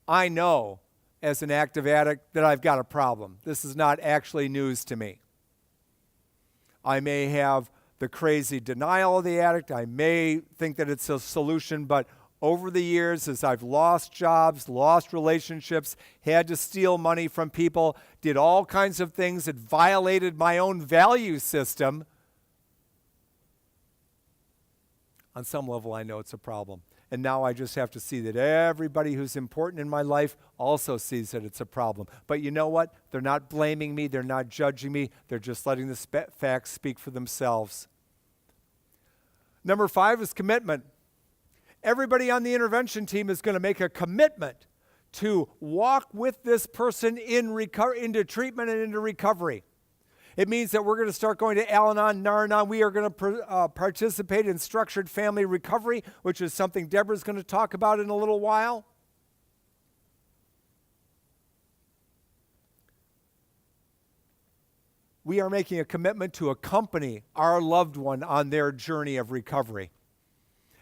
I know as an active addict that I've got a problem. This is not actually news to me. I may have the crazy denial of the addict. I may think that it's a solution, but over the years, as I've lost jobs, lost relationships, had to steal money from people, did all kinds of things that violated my own value system, on some level I know it's a problem. And now I just have to see that everybody who's important in my life also sees that it's a problem. But you know what? They're not blaming me. They're not judging me. They're just letting the facts speak for themselves. Number 5 is commitment. Everybody on the intervention team is going to make a commitment to walk with this person into treatment and into recovery. It means that we're going to start going to Al-Anon, Nar-Anon. We are going to participate in structured family recovery, which is something Debra's going to talk about in a little while. We are making a commitment to accompany our loved one on their journey of recovery.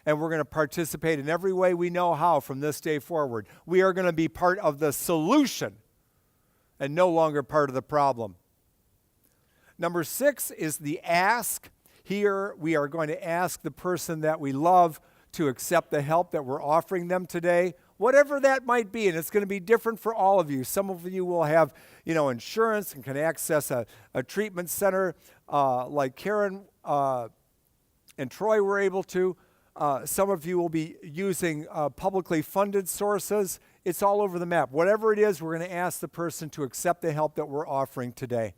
And we're going to participate in every way we know how from this day forward. We are going to be part of the solution and no longer part of the problem. Number 6 is the ask. Here we are going to ask the person that we love to accept the help that we're offering them today, whatever that might be, and it's going to be different for all of you. Some of you will have, insurance and can access a treatment center like Karen and Troy were able to. Some of you will be using publicly funded sources. It's all over the map. Whatever it is, we're going to ask the person to accept the help that we're offering today.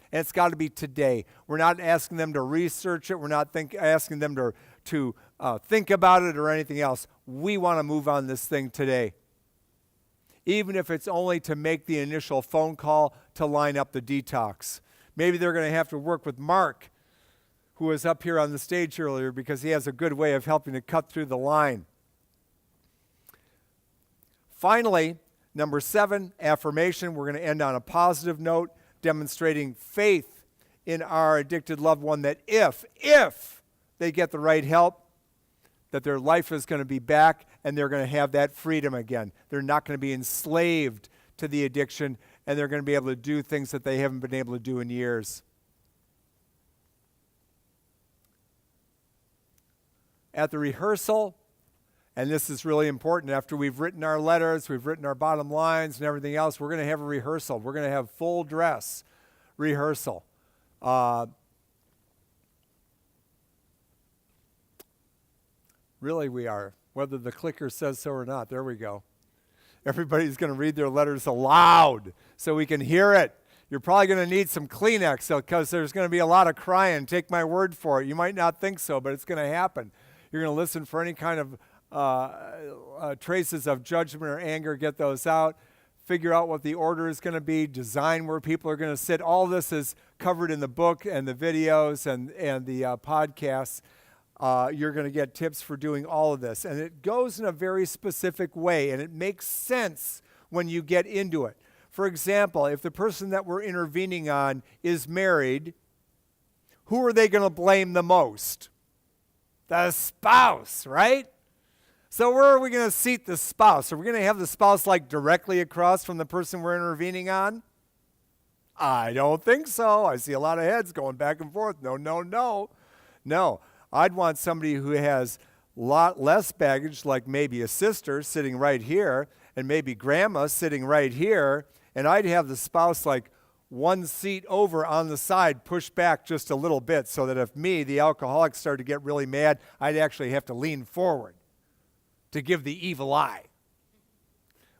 And it's got to be today. We're not asking them to research it. We're not asking them to think about it or anything else. We want to move on this thing today. Even if it's only to make the initial phone call to line up the detox. Maybe they're going to have to work with Mark, who was up here on the stage earlier, because he has a good way of helping to cut through the line. Finally, Number 7, affirmation. We're going to end on a positive note, demonstrating faith in our addicted loved one that if they get the right help, that their life is going to be back and they're going to have that freedom again. They're not going to be enslaved to the addiction, and they're going to be able to do things that they haven't been able to do in years. At the rehearsal, and this is really important, after we've written our letters, we've written our bottom lines and everything else, we're going to have a rehearsal. We're going to have full dress rehearsal. Really, we are, whether the clicker says so or not. There we go. Everybody's going to read their letters aloud so we can hear it. You're probably going to need some Kleenex because there's going to be a lot of crying. Take my word for it. You might not think so, but it's going to happen. You're going to listen for any kind of traces of judgment or anger, get those out, figure out what the order is going to be, design where people are going to sit. All this is covered in the book and the videos and the podcasts. You're going to get tips for doing all of this. And it goes in a very specific way, and it makes sense when you get into it. For example, if the person that we're intervening on is married, who are they going to blame the most? The spouse, right? So where are we going to seat the spouse? Are we going to have the spouse like directly across from the person we're intervening on? I don't think so. I see a lot of heads going back and forth. No. I'd want somebody who has a lot less baggage, like maybe a sister sitting right here, and maybe grandma sitting right here, and I'd have the spouse like one seat over on the side, pushed back just a little bit, so that if me, the alcoholic, started to get really mad, I'd actually have to lean forward to give the evil eye.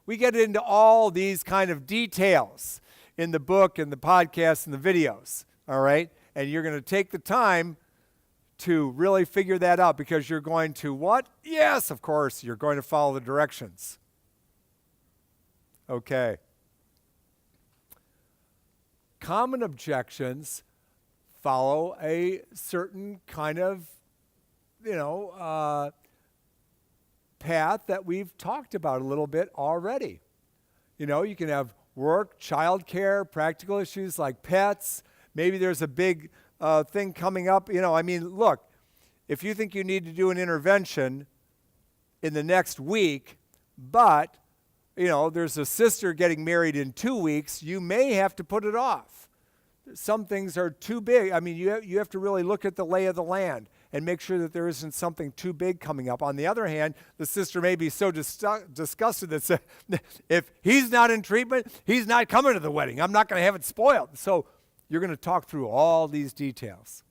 We get into all these kind of details in the book and the podcast and the videos, all right? And you're going to take the time to really figure that out, because you're going to what? Yes, of course, you're going to follow the directions. Okay. Common objections follow a certain kind of, path that we've talked about a little bit already. You can have work, childcare, practical issues like pets. Maybe there's a big thing coming up. Look, if you think you need to do an intervention in the next week, but, there's a sister getting married in 2 weeks, you may have to put it off. Some things are too big. You have to really look at the lay of the land and make sure that there isn't something too big coming up. On the other hand, the sister may be so disgusted that if he's not in treatment, he's not coming to the wedding. I'm not going to have it spoiled. So you're going to talk through all these details.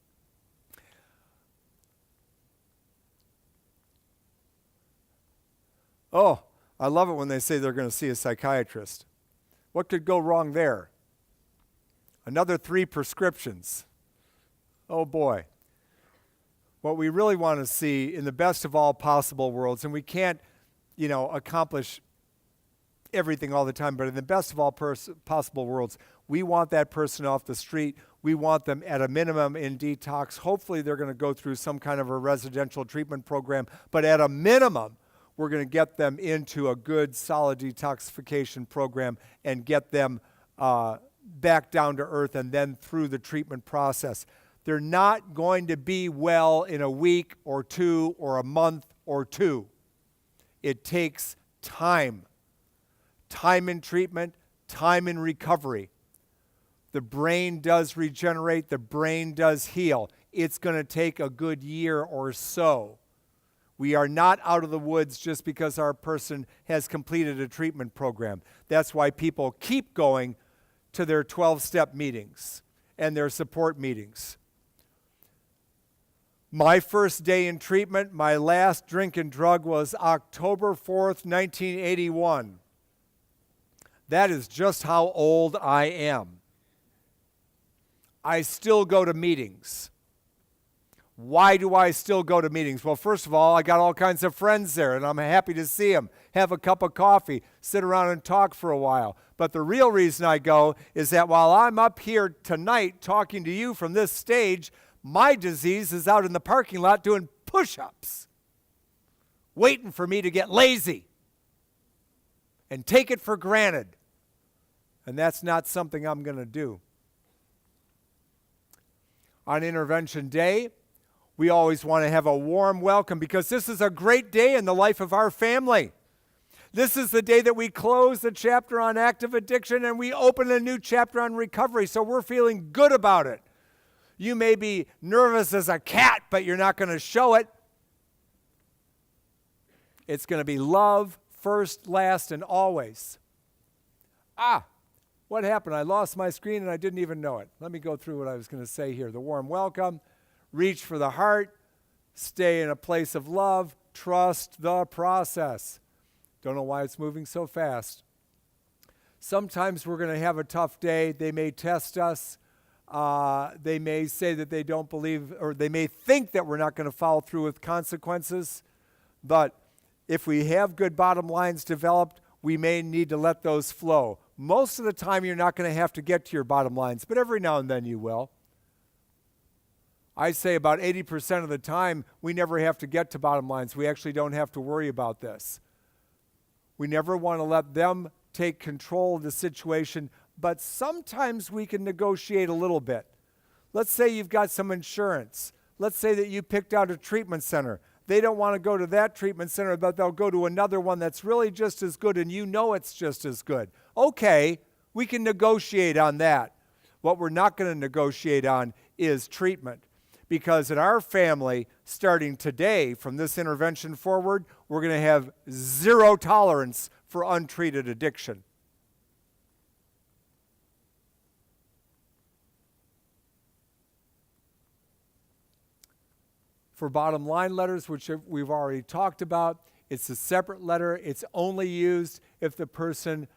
Oh, I love it when they say they're going to see a psychiatrist. What could go wrong there? Another 3 prescriptions. Oh boy. What we really want to see in the best of all possible worlds, and we can't, accomplish everything all the time, but in the best of all possible worlds, we want that person off the street. We want them at a minimum in detox. Hopefully they're going to go through some kind of a residential treatment program, but at a minimum, we're going to get them into a good, solid detoxification program and get them back down to earth and then through the treatment process. They're not going to be well in a week or 2 or a month or 2. It takes time. Time in treatment, time in recovery. The brain does regenerate, the brain does heal. It's going to take a good year or so. We are not out of the woods just because our person has completed a treatment program. That's why people keep going to their 12-step meetings and their support meetings. My first day in treatment, my last drink and drug was October 4th, 1981. That is just how old I am. I still go to meetings. Why do I still go to meetings? Well, first of all, I got all kinds of friends there, and I'm happy to see them, have a cup of coffee, sit around and talk for a while. But the real reason I go is that while I'm up here tonight talking to you from this stage, my disease is out in the parking lot doing push-ups, waiting for me to get lazy. and take it for granted. And that's not something I'm going to do. On Intervention Day, we always want to have a warm welcome because this is a great day in the life of our family. This is the day that we close the chapter on active addiction and we open a new chapter on recovery, so we're feeling good about it. You may be nervous as a cat, but you're not going to show it. It's going to be love, first, last, and always. What happened? I lost my screen and I didn't even know it. Let me go through what I was going to say here. The warm welcome, reach for the heart, stay in a place of love, trust the process. Don't know why it's moving so fast. Sometimes we're going to have a tough day. They may test us. They may say that they don't believe, or they may think that we're not going to follow through with consequences. But if we have good bottom lines developed, we may need to let those flow. Most of the time, you're not going to have to get to your bottom lines, but every now and then you will. I say about 80% of the time, we never have to get to bottom lines. We actually don't have to worry about this. We never want to let them take control of the situation, but sometimes we can negotiate a little bit. Let's say you've got some insurance. Let's say that you picked out a treatment center. They don't want to go to that treatment center, but they'll go to another one that's really just as good, and you know it's just as good. Okay, we can negotiate on that. What we're not going to negotiate on is treatment. Because in our family, starting today, from this intervention forward, we're going to have zero tolerance for untreated addiction. For bottom line letters, which we've already talked about, it's a separate letter. It's only used if the person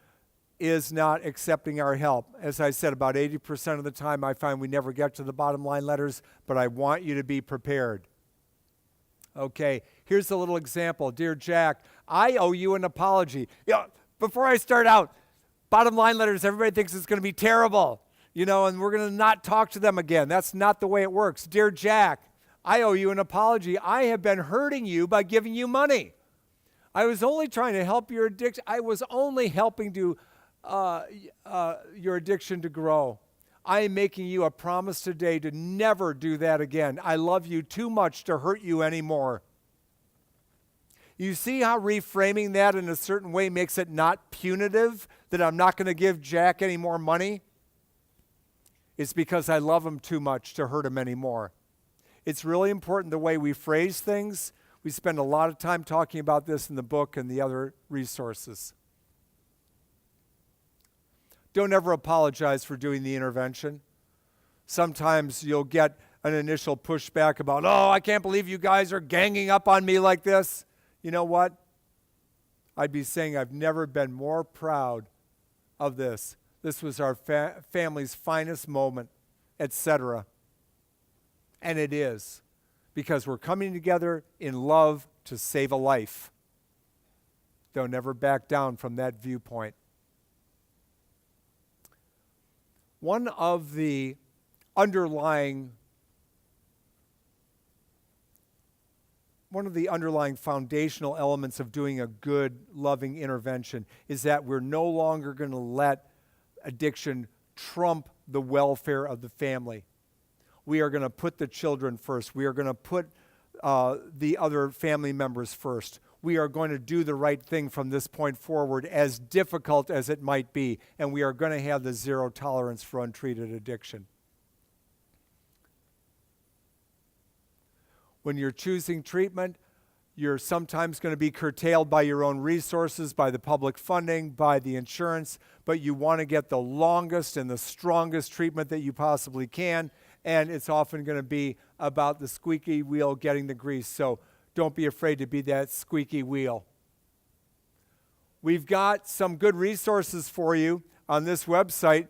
is not accepting our help. As I said, about 80% of the time I find we never get to the bottom line letters, but I want you to be prepared. Okay, here's a little example. Dear Jack, I owe you an apology. Before I start out, bottom line letters, everybody thinks it's going to be terrible, and we're going to not talk to them again. That's not the way it works. Dear Jack, I owe you an apology. I have been hurting you by giving you money. I was only trying to help your addiction. I was only helping to your addiction to grow. I am making you a promise today to never do that again. I love you too much to hurt you anymore. You see how reframing that in a certain way makes it not punitive, that I'm not going to give Jack any more money? It's because I love him too much to hurt him anymore. It's really important the way we phrase things. We spend a lot of time talking about this in the book and the other resources. Don't ever apologize for doing the intervention. Sometimes you'll get an initial pushback about, I can't believe you guys are ganging up on me like this. You know what? I'd be saying I've never been more proud of this. This was our family's finest moment, etc. And it is, because we're coming together in love to save a life. Don't ever back down from that viewpoint. One of the underlying foundational elements of doing a good, loving intervention is that we're no longer going to let addiction trump the welfare of the family. We are going to put the children first. We are going to put the other family members first. We are going to do the right thing from this point forward, as difficult as it might be, and we are going to have the zero tolerance for untreated addiction. When you're choosing treatment, you're sometimes going to be curtailed by your own resources, by the public funding, by the insurance, but you want to get the longest and the strongest treatment that you possibly can, and it's often going to be about the squeaky wheel getting the grease. So don't be afraid to be that squeaky wheel. We've got some good resources for you on this website,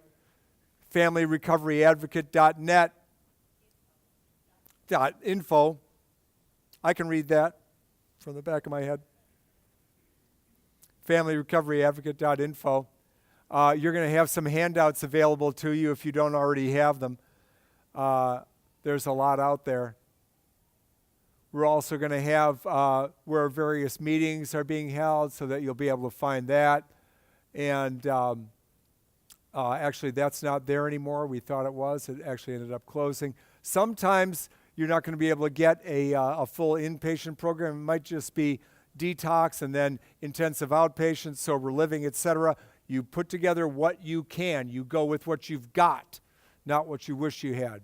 familyrecoveryadvocate.net.info. I can read that from the back of my head. familyrecoveryadvocate.info. You're going to have some handouts available to you if you don't already have them. There's a lot out there. We're also going to have where various meetings are being held so that you'll be able to find that. And actually, that's not there anymore. We thought it was. It actually ended up closing. Sometimes you're not going to be able to get a full inpatient program. It might just be detox and then intensive outpatient, sober living, etc. You put together what you can. You go with what you've got, not what you wish you had.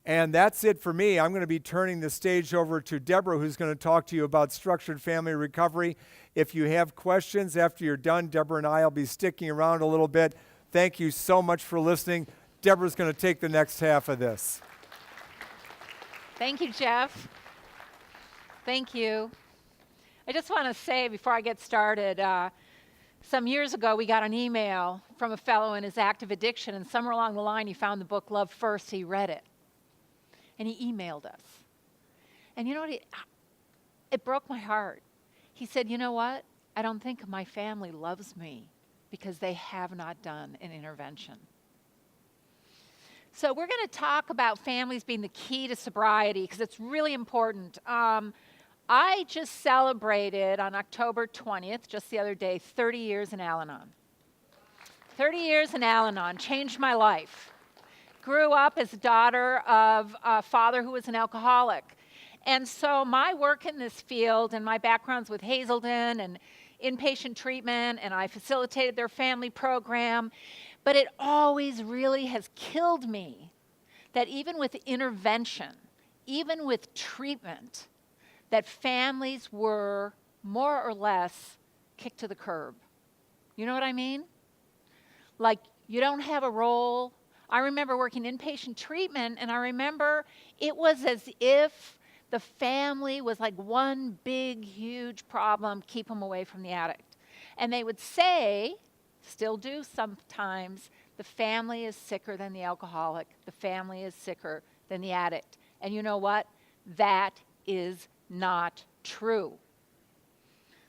And that's it for me. I'm going to be turning the stage over to Debra, who's going to talk to you about structured family recovery. If you have questions after you're done, Debra and I will be sticking around a little bit. Thank you so much for listening. Debra's going to take the next half of this. Thank you, Jeff. Thank you. I just want to say before I get started, some years ago we got an email from a fellow in his active addiction, and somewhere along the line he found the book Love First. He read it. And he emailed us. And you know what? It broke my heart. He said, you know what? I don't think my family loves me because they have not done an intervention. So we're going to talk about families being the key to sobriety because it's really important. I just celebrated on October 20th, just the other day, 30 years in Al-Anon. 30 years in Al-Anon changed my life. Grew up as a daughter of a father who was an alcoholic. And so my work in this field and my background's with Hazelden and inpatient treatment, and I facilitated their family program, but it always really has killed me that even with intervention, even with treatment, that families were more or less kicked to the curb. You know what I mean? Like, you don't have a role. I remember working inpatient treatment, and I remember it was as if the family was like one big, huge problem, keep them away from the addict. And they would say, still do sometimes, the family is sicker than the alcoholic. The family is sicker than the addict. And you know what? That is not true.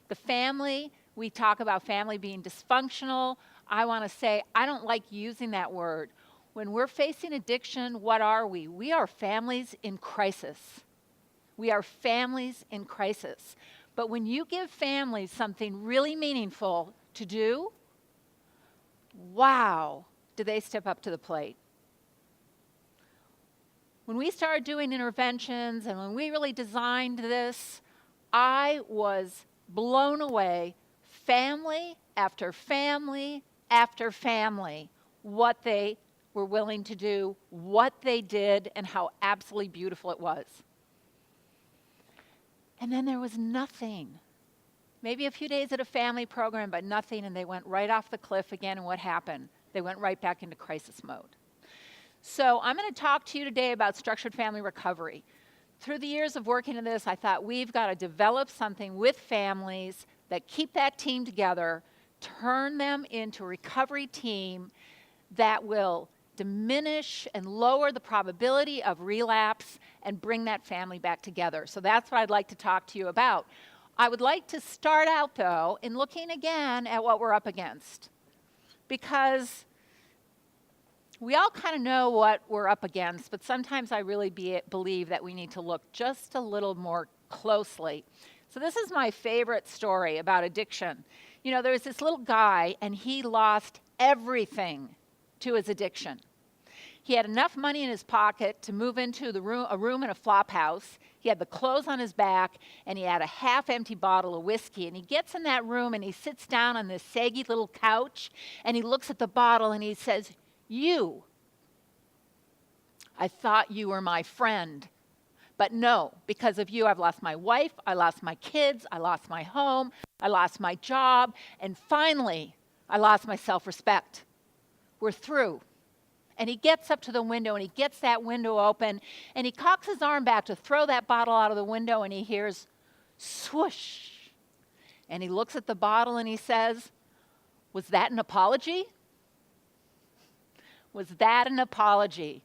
The family, we talk about family being dysfunctional. I want to say, I don't like using that word. When we're facing addiction, what are we? We are families in crisis. We are families in crisis. But when you give families something really meaningful to do, wow, do they step up to the plate. When we started doing interventions and when we really designed this, I was blown away, family after family after family, what they were willing to do, what they did, and how absolutely beautiful it was. And then there was nothing. Maybe a few days at a family program, but nothing, and they went right off the cliff again, and what happened? They went right back into crisis mode. So I'm going to talk to you today about structured family recovery. Through the years of working in this, I thought we've got to develop something with families that keep that team together, turn them into a recovery team that will diminish and lower the probability of relapse and bring that family back together. So that's what I'd like to talk to you about. I would like to start out, though, in looking again at what we're up against. Because we all kind of know what we're up against, but sometimes I really believe that we need to look just a little more closely. So this is my favorite story about addiction. You know, there's this little guy, and he lost everything to his addiction. He had enough money in his pocket to move into a room in a flop house. He had the clothes on his back, and he had a half-empty bottle of whiskey. And he gets in that room, and he sits down on this saggy little couch, and he looks at the bottle, and he says, "You, I thought you were my friend. But no, because of you, I've lost my wife, I lost my kids, I lost my home, I lost my job, and finally, I lost my self-respect. We're through." And he gets up to the window, and he gets that window open, and he cocks his arm back to throw that bottle out of the window, and he hears swoosh. And he looks at the bottle, and he says, "Was that an apology? Was that an apology?"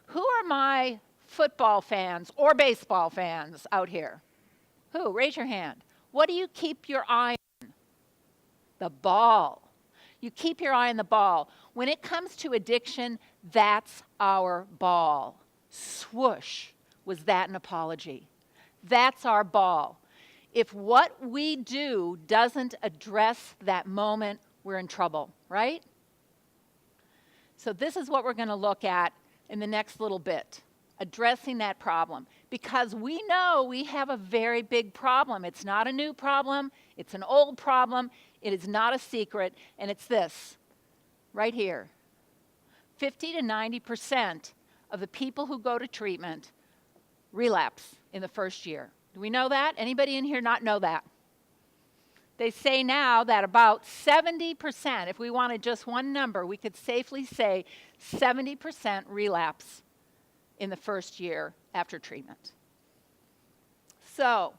Who are my football fans or baseball fans out here? Who? Raise your hand. What do you keep your eye on? The ball. You keep your eye on the ball. When it comes to addiction, that's our ball. Swoosh. Was that an apology? That's our ball. If what we do doesn't address that moment, we're in trouble, right? So this is what we're going to look at in the next little bit, addressing that problem. Because we know we have a very big problem. It's not a new problem. It's an old problem. It is not a secret. And it's this, right here. 50 to 90% of the people who go to treatment relapse in the first year. Do we know that? Anybody in here not know that? They say now that about 70%, if we wanted just one number, we could safely say 70% relapse in the first year after treatment. So,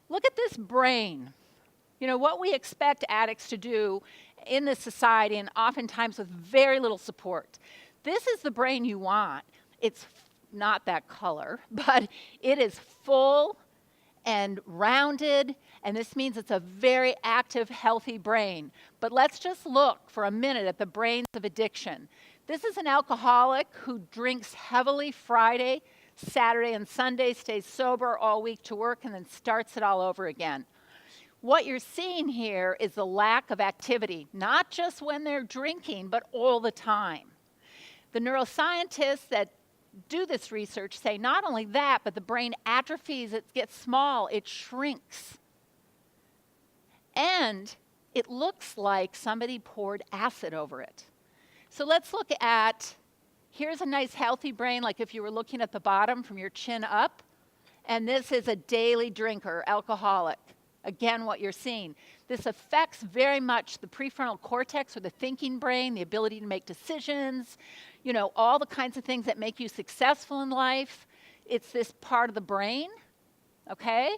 look at this brain. You know, what we expect addicts to do in this society, and oftentimes with very little support. This is the brain you want. It's not that color, but it is full and rounded, and this means it's a very active, healthy brain. But let's just look for a minute at the brains of addiction. This is an alcoholic who drinks heavily Friday, Saturday, and Sunday, stays sober all week to work, and then starts it all over again. What you're seeing here is the lack of activity, not just when they're drinking, but all the time. The neuroscientists that do this research say not only that, but the brain atrophies, it gets small, it shrinks. And it looks like somebody poured acid over it. So let's look at, here's a nice healthy brain, like if you were looking at the bottom from your chin up, and this is a daily drinker, alcoholic. Again, what you're seeing. This affects very much the prefrontal cortex, or the thinking brain, the ability to make decisions, you know, all the kinds of things that make you successful in life. It's this part of the brain, okay?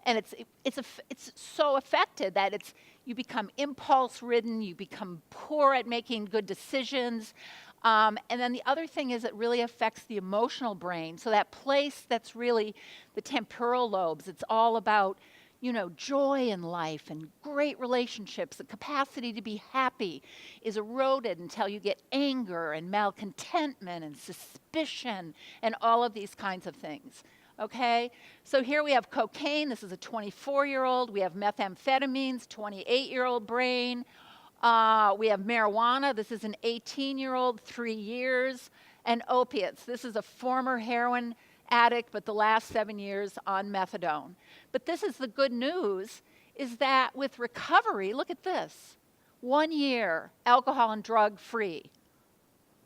And it's so affected that you become impulse-ridden, you become poor at making good decisions. And then the other thing is it really affects the emotional brain. So that place that's really the temporal lobes, it's all about, you know, joy in life and great relationships. The capacity to be happy is eroded until you get anger and malcontentment and suspicion and all of these kinds of things. Okay? So here we have cocaine. This is a 24-year-old. We have methamphetamines, 28-year-old brain. We have marijuana. This is an 18-year-old, 3 years. And opiates. This is a former heroin addict, but the last 7 years on methadone. But this is the good news, is that with recovery, look at this. 1 year, alcohol and drug free.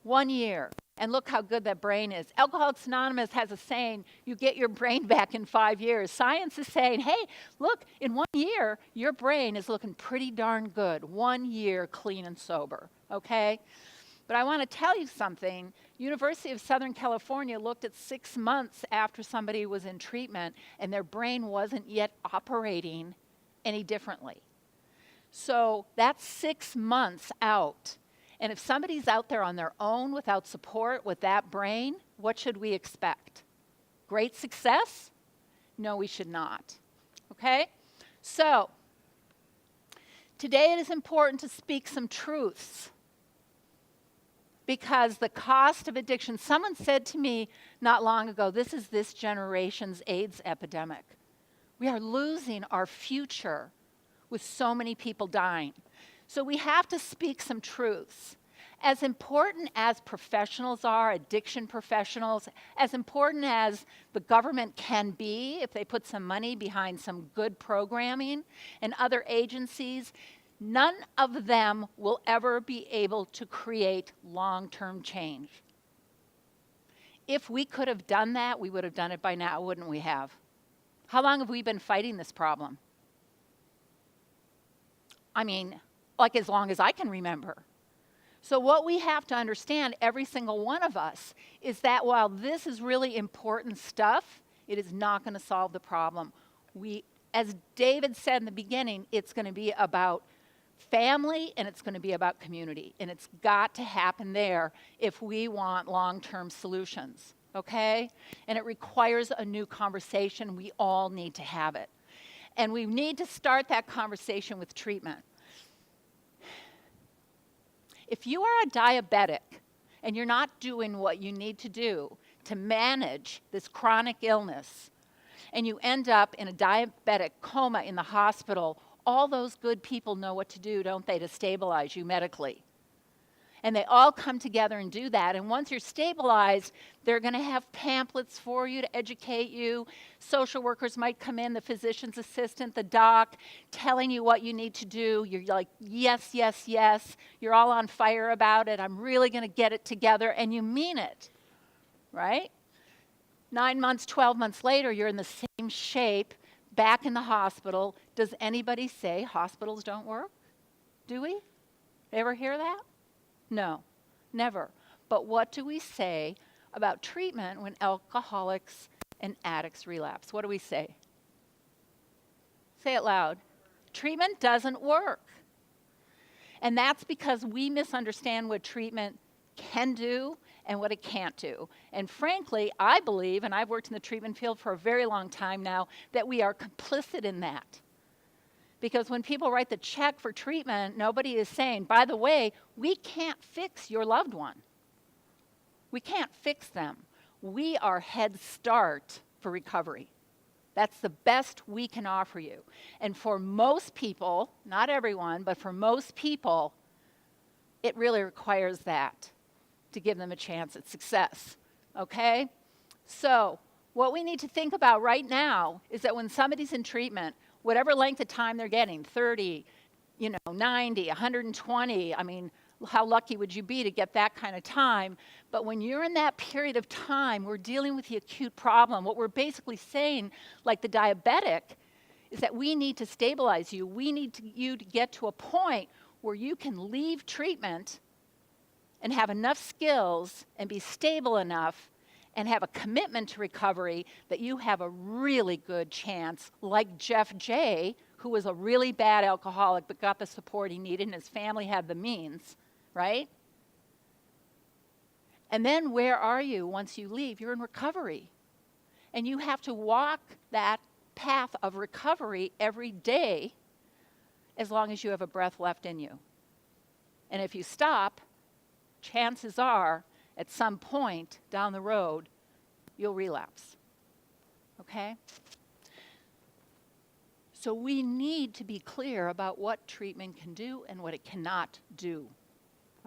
1 year. And look how good that brain is. Alcoholics Anonymous has a saying, you get your brain back in 5 years. Science is saying, hey, look, in 1 year, your brain is looking pretty darn good. 1 year clean and sober, okay? But I want to tell you something. University of Southern California looked at 6 months after somebody was in treatment, and their brain wasn't yet operating any differently. So that's 6 months out. And if somebody's out there on their own without support with that brain, what should we expect? Great success? No, we should not. Okay? So, today it is important to speak some truths. Because the cost of addiction, someone said to me not long ago, this is this generation's AIDS epidemic. We are losing our future with so many people dying. So we have to speak some truths. As important as professionals are, addiction professionals, as important as the government can be if they put some money behind some good programming, and other agencies, none of them will ever be able to create long-term change. If we could have done that, we would have done it by now, wouldn't we have? How long have we been fighting this problem? I mean, like as long as I can remember. So what we have to understand, every single one of us, is that while this is really important stuff, it is not going to solve the problem. As David said in the beginning, it's going to be about family, and it's going to be about community. And it's got to happen there if we want long-term solutions, okay? And it requires a new conversation. We all need to have it. And we need to start that conversation with treatment. If you are a diabetic and you're not doing what you need to do to manage this chronic illness, and you end up in a diabetic coma in the hospital, all those good people know what to do, don't they, to stabilize you medically? And they all come together and do that. And once you're stabilized, they're going to have pamphlets for you to educate you. Social workers might come in, the physician's assistant, the doc, telling you what you need to do. You're like, yes, yes, yes. You're all on fire about it. I'm really going to get it together. And you mean it, right? 9 months, 12 months later, you're in the same shape, back in the hospital. Does anybody say hospitals don't work? Do we? Ever hear that? No, never. But what do we say about treatment when alcoholics and addicts relapse? What do we say? Say it loud. Treatment doesn't work. And that's because we misunderstand what treatment can do and what it can't do. And frankly, I believe, and I've worked in the treatment field for a very long time now, that we are complicit in that. Because when people write the check for treatment, nobody is saying, by the way, we can't fix your loved one. We can't fix them. We are Head Start for recovery. That's the best we can offer you. And for most people, not everyone, but for most people, it really requires that to give them a chance at success, okay? So what we need to think about right now is that when somebody's in treatment, whatever length of time they're getting, 30, 90, 120, I mean, how lucky would you be to get that kind of time? But when you're in that period of time, we're dealing with the acute problem. What we're basically saying, like the diabetic, is that we need to stabilize you. We need you to get to a point where you can leave treatment and have enough skills and be stable enough and have a commitment to recovery that you have a really good chance, like Debra Jay, who was a really bad alcoholic but got the support he needed and his family had the means, right? And then where are you once you leave? You're in recovery. And you have to walk that path of recovery every day as long as you have a breath left in you. And if you stop, chances are at some point down the road, you'll relapse, okay? So we need to be clear about what treatment can do and what it cannot do,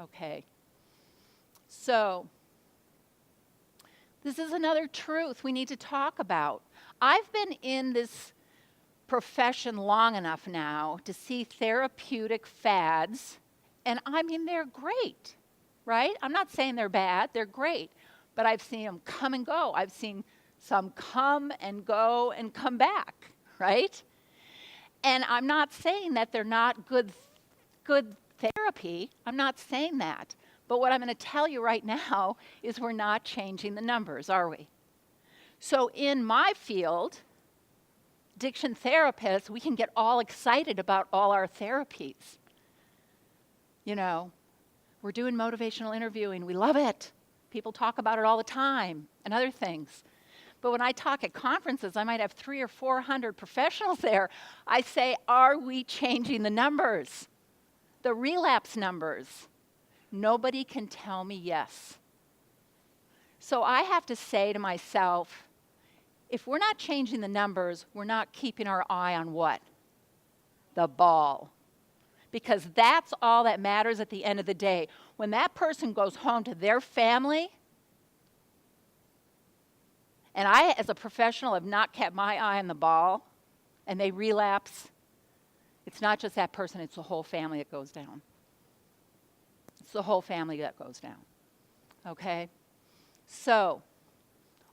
okay? So this is another truth we need to talk about. I've been in this profession long enough now to see therapeutic fads, and I mean, they're great. Right? I'm not saying they're bad, they're great. But I've seen them come and go. I've seen some come and go and come back, right? And I'm not saying that they're not good therapy. I'm not saying that. But what I'm going to tell you right now is we're not changing the numbers, are we? So in my field, addiction therapists, we can get all excited about all our therapies. We're doing motivational interviewing. We love it. People talk about it all the time and other things. But when I talk at conferences, I might have 300 or 400 professionals there. I say, are we changing the numbers? The relapse numbers. Nobody can tell me yes. So I have to say to myself, if we're not changing the numbers, we're not keeping our eye on what? The ball. Because that's all that matters at the end of the day. When that person goes home to their family, and I, as a professional, have not kept my eye on the ball, and they relapse, it's not just that person, it's the whole family that goes down. It's the whole family that goes down, okay? So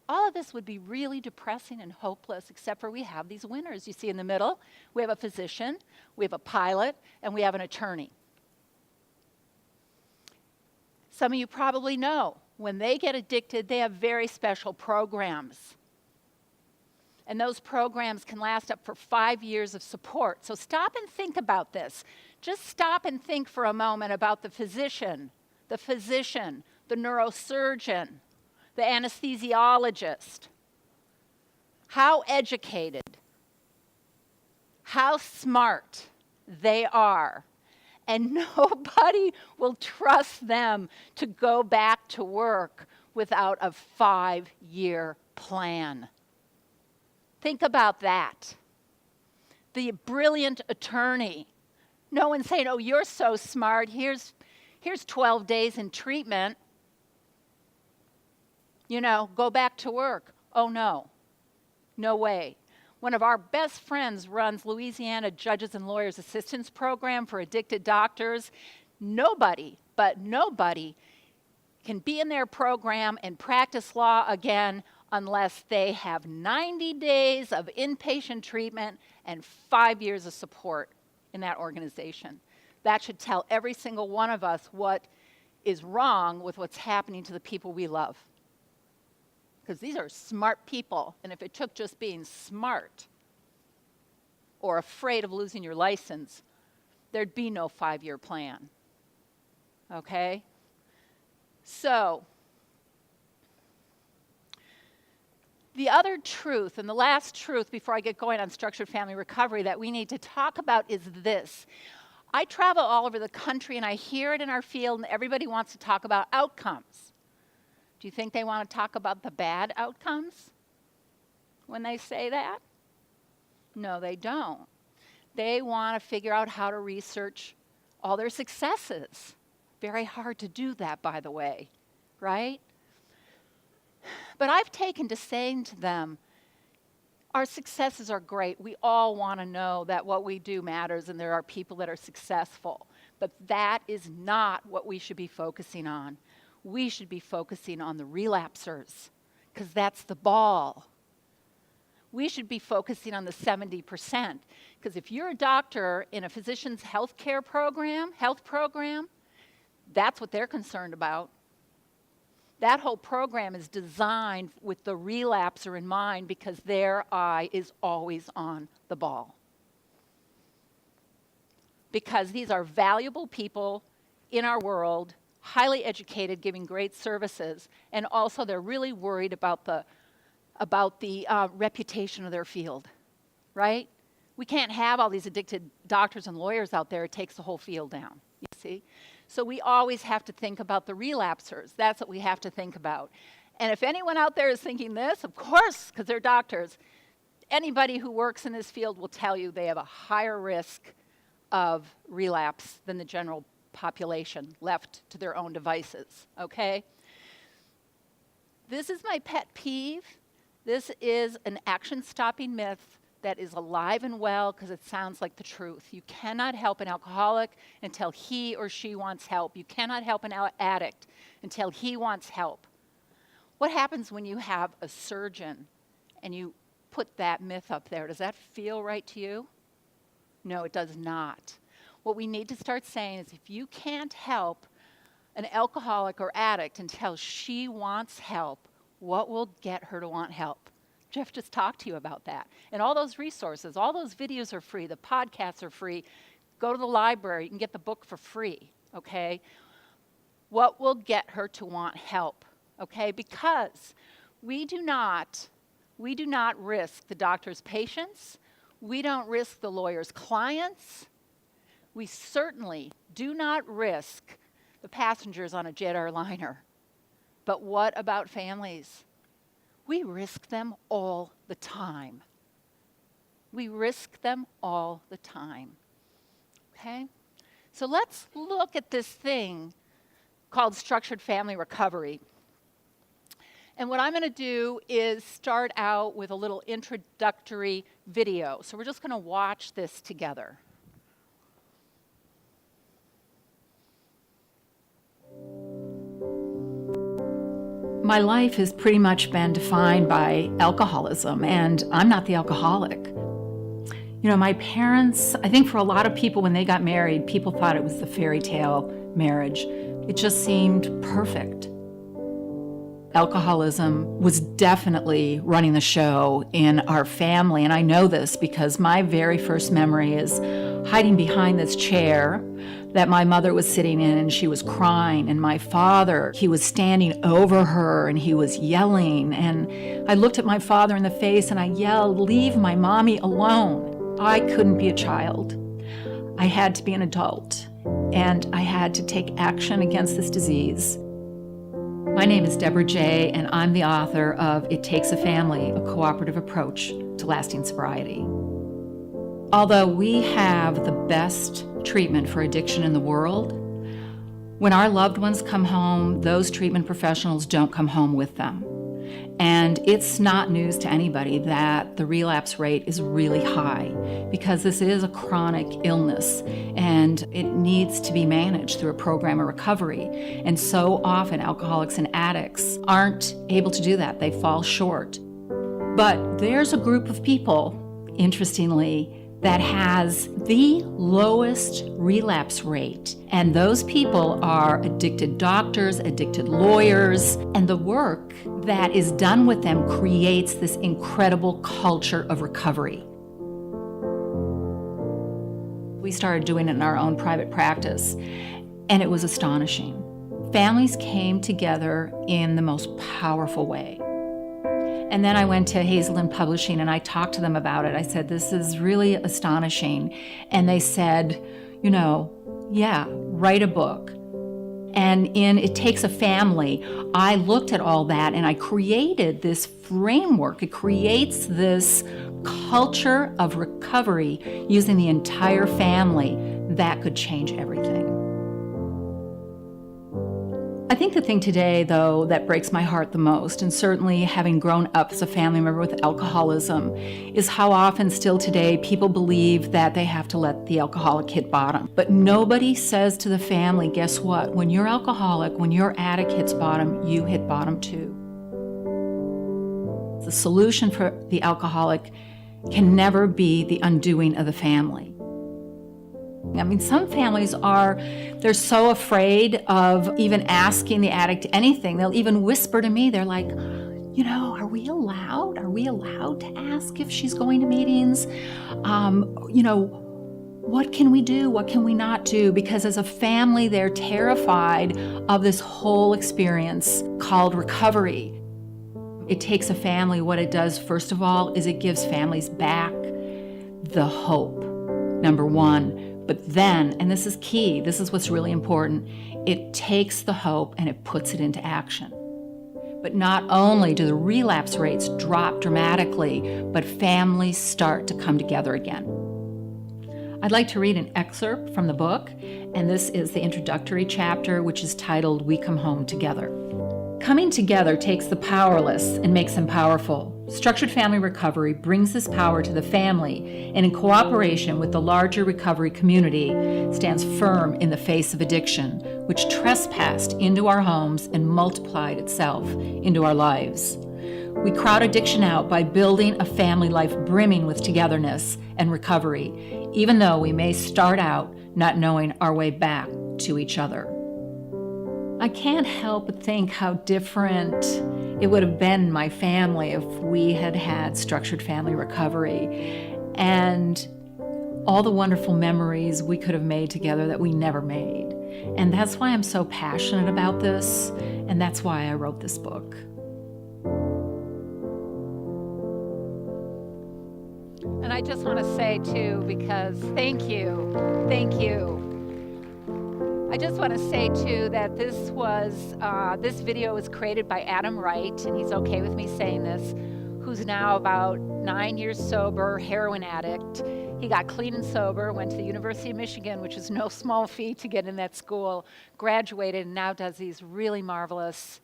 all of this would be really depressing and hopeless, except for we have these winners. You see in the middle, we have a physician, we have a pilot, and we have an attorney. Some of you probably know, when they get addicted, they have very special programs. And those programs can last up for 5 years of support. So stop and think about this. Just stop and think for a moment about the physician, the neurosurgeon, the anesthesiologist, how educated, how smart they are. And nobody will trust them to go back to work without a 5-year plan. Think about that. The brilliant attorney. No one's saying, oh, you're so smart. Here's 12 days in treatment. You know, go back to work. Oh, no. No way. One of our best friends runs Louisiana Judges and Lawyers Assistance Program for addicted doctors. Nobody, but nobody, can be in their program and practice law again unless they have 90 days of inpatient treatment and 5 years of support in that organization. That should tell every single one of us what is wrong with what's happening to the people we love. Because these are smart people, and if it took just being smart or afraid of losing your license, there'd be no 5-year plan. Okay? So, the other truth, and the last truth before I get going on structured family recovery that we need to talk about is this. I travel all over the country and I hear it in our field, and everybody wants to talk about outcomes. Do you think they want to talk about the bad outcomes when they say that? No, they don't. They want to figure out how to research all their successes. Very hard to do that, by the way, right? But I've taken to saying to them, our successes are great. We all want to know that what we do matters and there are people that are successful. But that is not what we should be focusing on. We should be focusing on the relapsers, because that's the ball. We should be focusing on the 70%, because if you're a doctor in a physician's health program, that's what they're concerned about. That whole program is designed with the relapser in mind because their eye is always on the ball. Because these are valuable people in our world, highly educated, giving great services, and also they're really worried about the reputation of their field, right? We can't have all these addicted doctors and lawyers out there. It takes the whole field down, you see? So we always have to think about the relapsers. That's what we have to think about. And if anyone out there is thinking this, of course, because they're doctors, anybody who works in this field will tell you they have a higher risk of relapse than the general population left to their own devices, okay? This is my pet peeve. This is an action-stopping myth that is alive and well because it sounds like the truth. You cannot help an alcoholic until he or she wants help. You cannot help an addict until he wants help. What happens when you have a surgeon and you put that myth up there? Does that feel right to you? No, it does not. What we need to start saying is if you can't help an alcoholic or addict until she wants help, what will get her to want help? Jeff just talked to you about that. And all those resources, all those videos are free, the podcasts are free. Go to the library, you can get the book for free, okay? What will get her to want help, okay? Because we do not risk the doctor's patients. We don't risk the lawyer's clients. We certainly do not risk the passengers on a jet airliner. But what about families? We risk them all the time. We risk them all the time, okay? So let's look at this thing called structured family recovery. And what I'm going to do is start out with a little introductory video. So we're just going to watch this together. My life has pretty much been defined by alcoholism, and I'm not the alcoholic. You know, my parents, I think for a lot of people when they got married, people thought it was the fairy tale marriage. It just seemed perfect. Alcoholism was definitely running the show in our family, and I know this because my very first memory is hiding behind this chair that my mother was sitting in, and she was crying, and my father, he was standing over her and he was yelling, and I looked at my father in the face and I yelled, "Leave my mommy alone." I couldn't be a child. I had to be an adult, and I had to take action against this disease. My name is Debra Jay, and I'm the author of It Takes a Family, a cooperative approach to lasting sobriety. Although we have the best treatment for addiction in the world, when our loved ones come home, those treatment professionals don't come home with them. And it's not news to anybody that the relapse rate is really high because this is a chronic illness and it needs to be managed through a program of recovery. And so often alcoholics and addicts aren't able to do that. They fall short. But there's a group of people, interestingly, that has the lowest relapse rate. And those people are addicted doctors, addicted lawyers, and the work that is done with them creates this incredible culture of recovery. We started doing it in our own private practice, and it was astonishing. Families came together in the most powerful way. And then I went to Hazelden Publishing and I talked to them about it. I said, this is really astonishing. And they said, yeah, write a book. And in It Takes a Family, I looked at all that and I created this framework. It creates this culture of recovery using the entire family that could change everything. I think the thing today, though, that breaks my heart the most, and certainly having grown up as a family member with alcoholism, is how often still today people believe that they have to let the alcoholic hit bottom. But nobody says to the family, guess what? When you're alcoholic, when your addict hits bottom, you hit bottom too. The solution for the alcoholic can never be the undoing of the family. I mean, some families they're so afraid of even asking the addict anything. They'll even whisper to me, they're like, are we allowed? Are we allowed to ask if she's going to meetings? What can we do? What can we not do? Because as a family, they're terrified of this whole experience called recovery. It Takes a Family, what it does, first of all, is it gives families back the hope, number one. But then, and this is key, this is what's really important, it takes the hope and it puts it into action. But not only do the relapse rates drop dramatically, but families start to come together again. I'd like to read an excerpt from the book, and this is the introductory chapter, which is titled, We Come Home Together. Coming together takes the powerless and makes them powerful. Structured family recovery brings this power to the family, and in cooperation with the larger recovery community, stands firm in the face of addiction, which trespassed into our homes and multiplied itself into our lives. We crowd addiction out by building a family life brimming with togetherness and recovery, even though we may start out not knowing our way back to each other. I can't help but think how different it would have been my family if we had had structured family recovery and all the wonderful memories we could have made together that we never made. And that's why I'm so passionate about this, and that's why I wrote this book. And I just want to say, too, because thank you. I just want to say, too, that this video was created by Adam Wright, and he's okay with me saying this, who's now about 9 years sober, heroin addict. He got clean and sober, went to the University of Michigan, which is no small feat to get in that school, graduated, and now does these really marvelous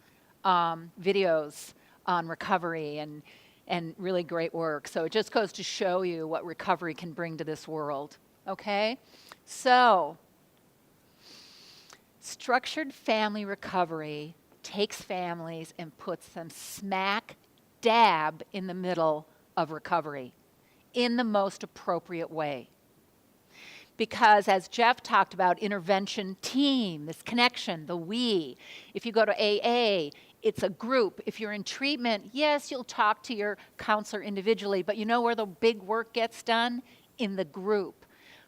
videos on recovery and really great work. So it just goes to show you what recovery can bring to this world, okay? So, structured family recovery takes families and puts them smack dab in the middle of recovery in the most appropriate way. Because as Jeff talked about, intervention team, this connection, the we. If you go to AA, it's a group. If you're in treatment, yes, you'll talk to your counselor individually, but you know where the big work gets done? In the group.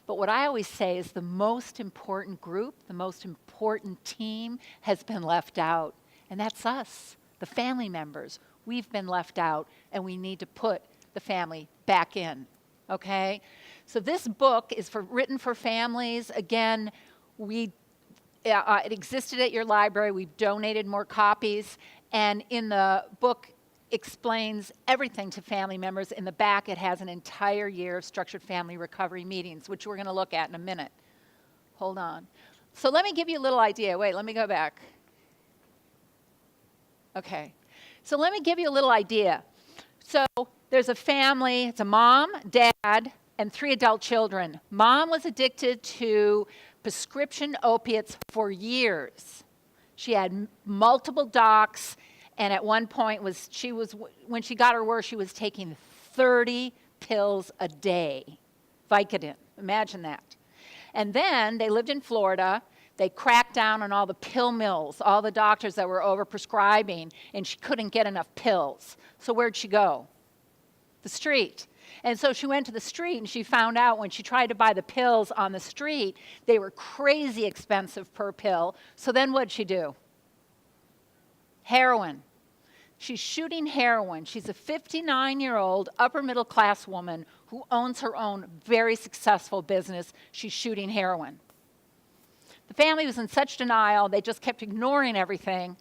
But what I always say is the most important group, the most important team has been left out. And that's us, the family members. We've been left out, and we need to put the family back in, okay? So this book is written for families. Again, It existed at your library. We've donated more copies. And in the book, explains everything to family members. In the back, it has an entire year of structured family recovery meetings, which we're going to look at in a minute. Hold on. So let me give you a little idea. Wait, let me go back. Okay. So let me give you a little idea. So there's a family. It's a mom, dad, and 3 adult children. Mom was addicted to prescription opiates for years. She had multiple docs. And at one point, when she got her worst, she was taking 30 pills a day, Vicodin. Imagine that. And then they lived in Florida. They cracked down on all the pill mills, all the doctors that were overprescribing, and she couldn't get enough pills. So where'd she go? The street. And so she went to the street, and she found out when she tried to buy the pills on the street, they were crazy expensive per pill. So then what'd she do? Heroin. She's shooting heroin. She's a 59-year-old upper middle class woman who owns her own very successful business. She's shooting heroin. The family was in such denial, they just kept ignoring everything.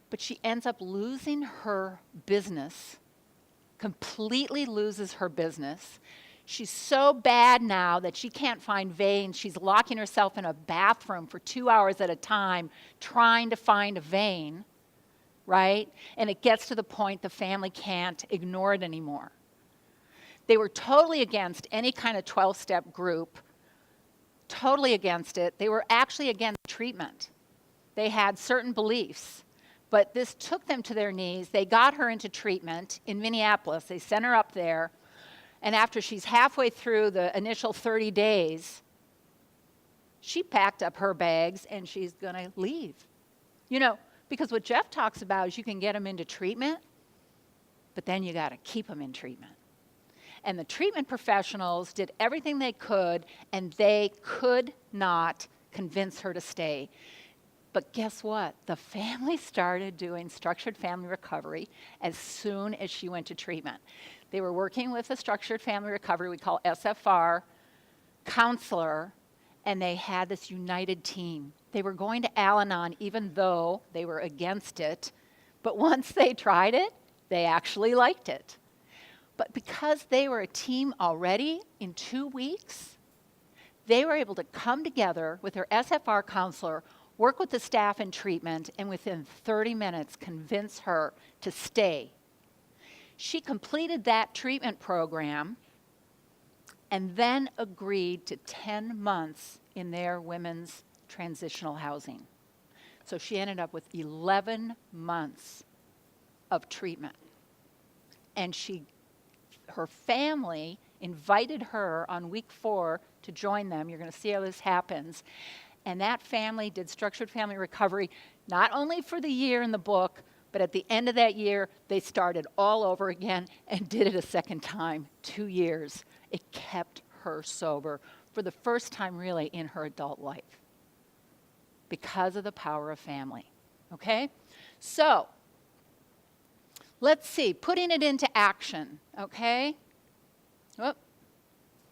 But she ends up losing her business, completely loses her business. She's so bad now that she can't find veins. She's locking herself in a bathroom for 2 hours at a time trying to find a vein, right? And it gets to the point the family can't ignore it anymore. They were totally against any kind of 12-step group, totally against it. They were actually against treatment. They had certain beliefs, but this took them to their knees. They got her into treatment in Minneapolis. They sent her up there. And after she's halfway through the initial 30 days, she packed up her bags and she's going to leave. You know, because what Jeff talks about is you can get them into treatment, but then you got to keep them in treatment. And the treatment professionals did everything they could, and they could not convince her to stay. But guess what? The family started doing structured family recovery as soon as she went to treatment. They were working with a structured family recovery we call SFR counselor, and they had this united team. They were going to Al-Anon even though they were against it, but once they tried it, they actually liked it. But because they were a team already, in 2 weeks, they were able to come together with their SFR counselor, work with the staff in treatment, and within 30 minutes convince her to stay. She completed that treatment program and then agreed to 10 months in their women's transitional housing. So she ended up with 11 months of treatment. And her family invited her on week 4 to join them. You're going to see how this happens. And that family did structured family recovery, not only for the year in the book, but at the end of that year, they started all over again and did it a second time, 2 years. It kept her sober for the first time really in her adult life because of the power of family, okay? So, let's see, putting it into action, okay? Whoop,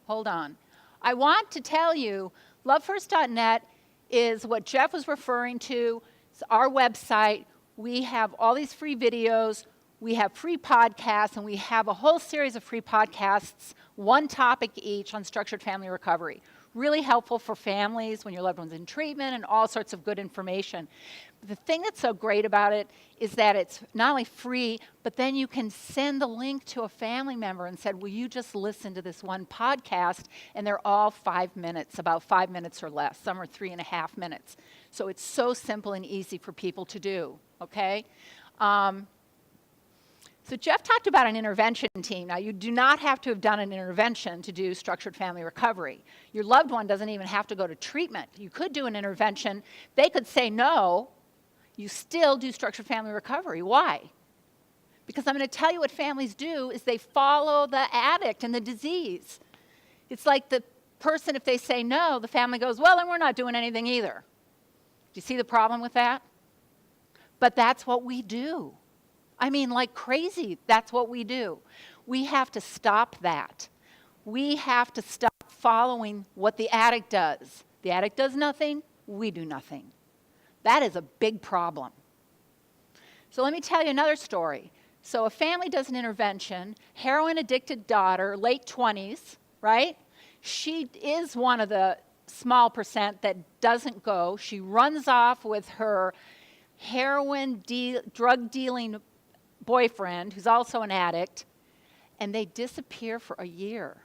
hold on. I want to tell you, lovefirst.net is what Jeff was referring to. It's our website. We have all these free videos. We have free podcasts, and we have a whole series of free podcasts, one topic each on structured family recovery. Really helpful for families when your loved one's in treatment and all sorts of good information. The thing that's so great about it is that it's not only free, but then you can send the link to a family member and said, will you just listen to this one podcast? And they're all 5 minutes, about 5 minutes or less. Some are 3.5 minutes. So it's so simple and easy for people to do, okay? So Jeff talked about an intervention team. Now, you do not have to have done an intervention to do structured family recovery. Your loved one doesn't even have to go to treatment. You could do an intervention. They could say no. You still do structured family recovery. Why? Because I'm going to tell you what families do is they follow the addict and the disease. It's like the person, if they say no, the family goes, well, then we're not doing anything either. Do you see the problem with that? But that's what we do. I mean, like crazy, that's what we do. We have to stop that. We have to stop following what the addict does. The addict does nothing, we do nothing. That is a big problem. So let me tell you another story. So a family does an intervention, heroin-addicted daughter, late 20s, right? She is one of the small percent that doesn't go. She runs off with her drug-dealing boyfriend, who's also an addict, and they disappear for a year.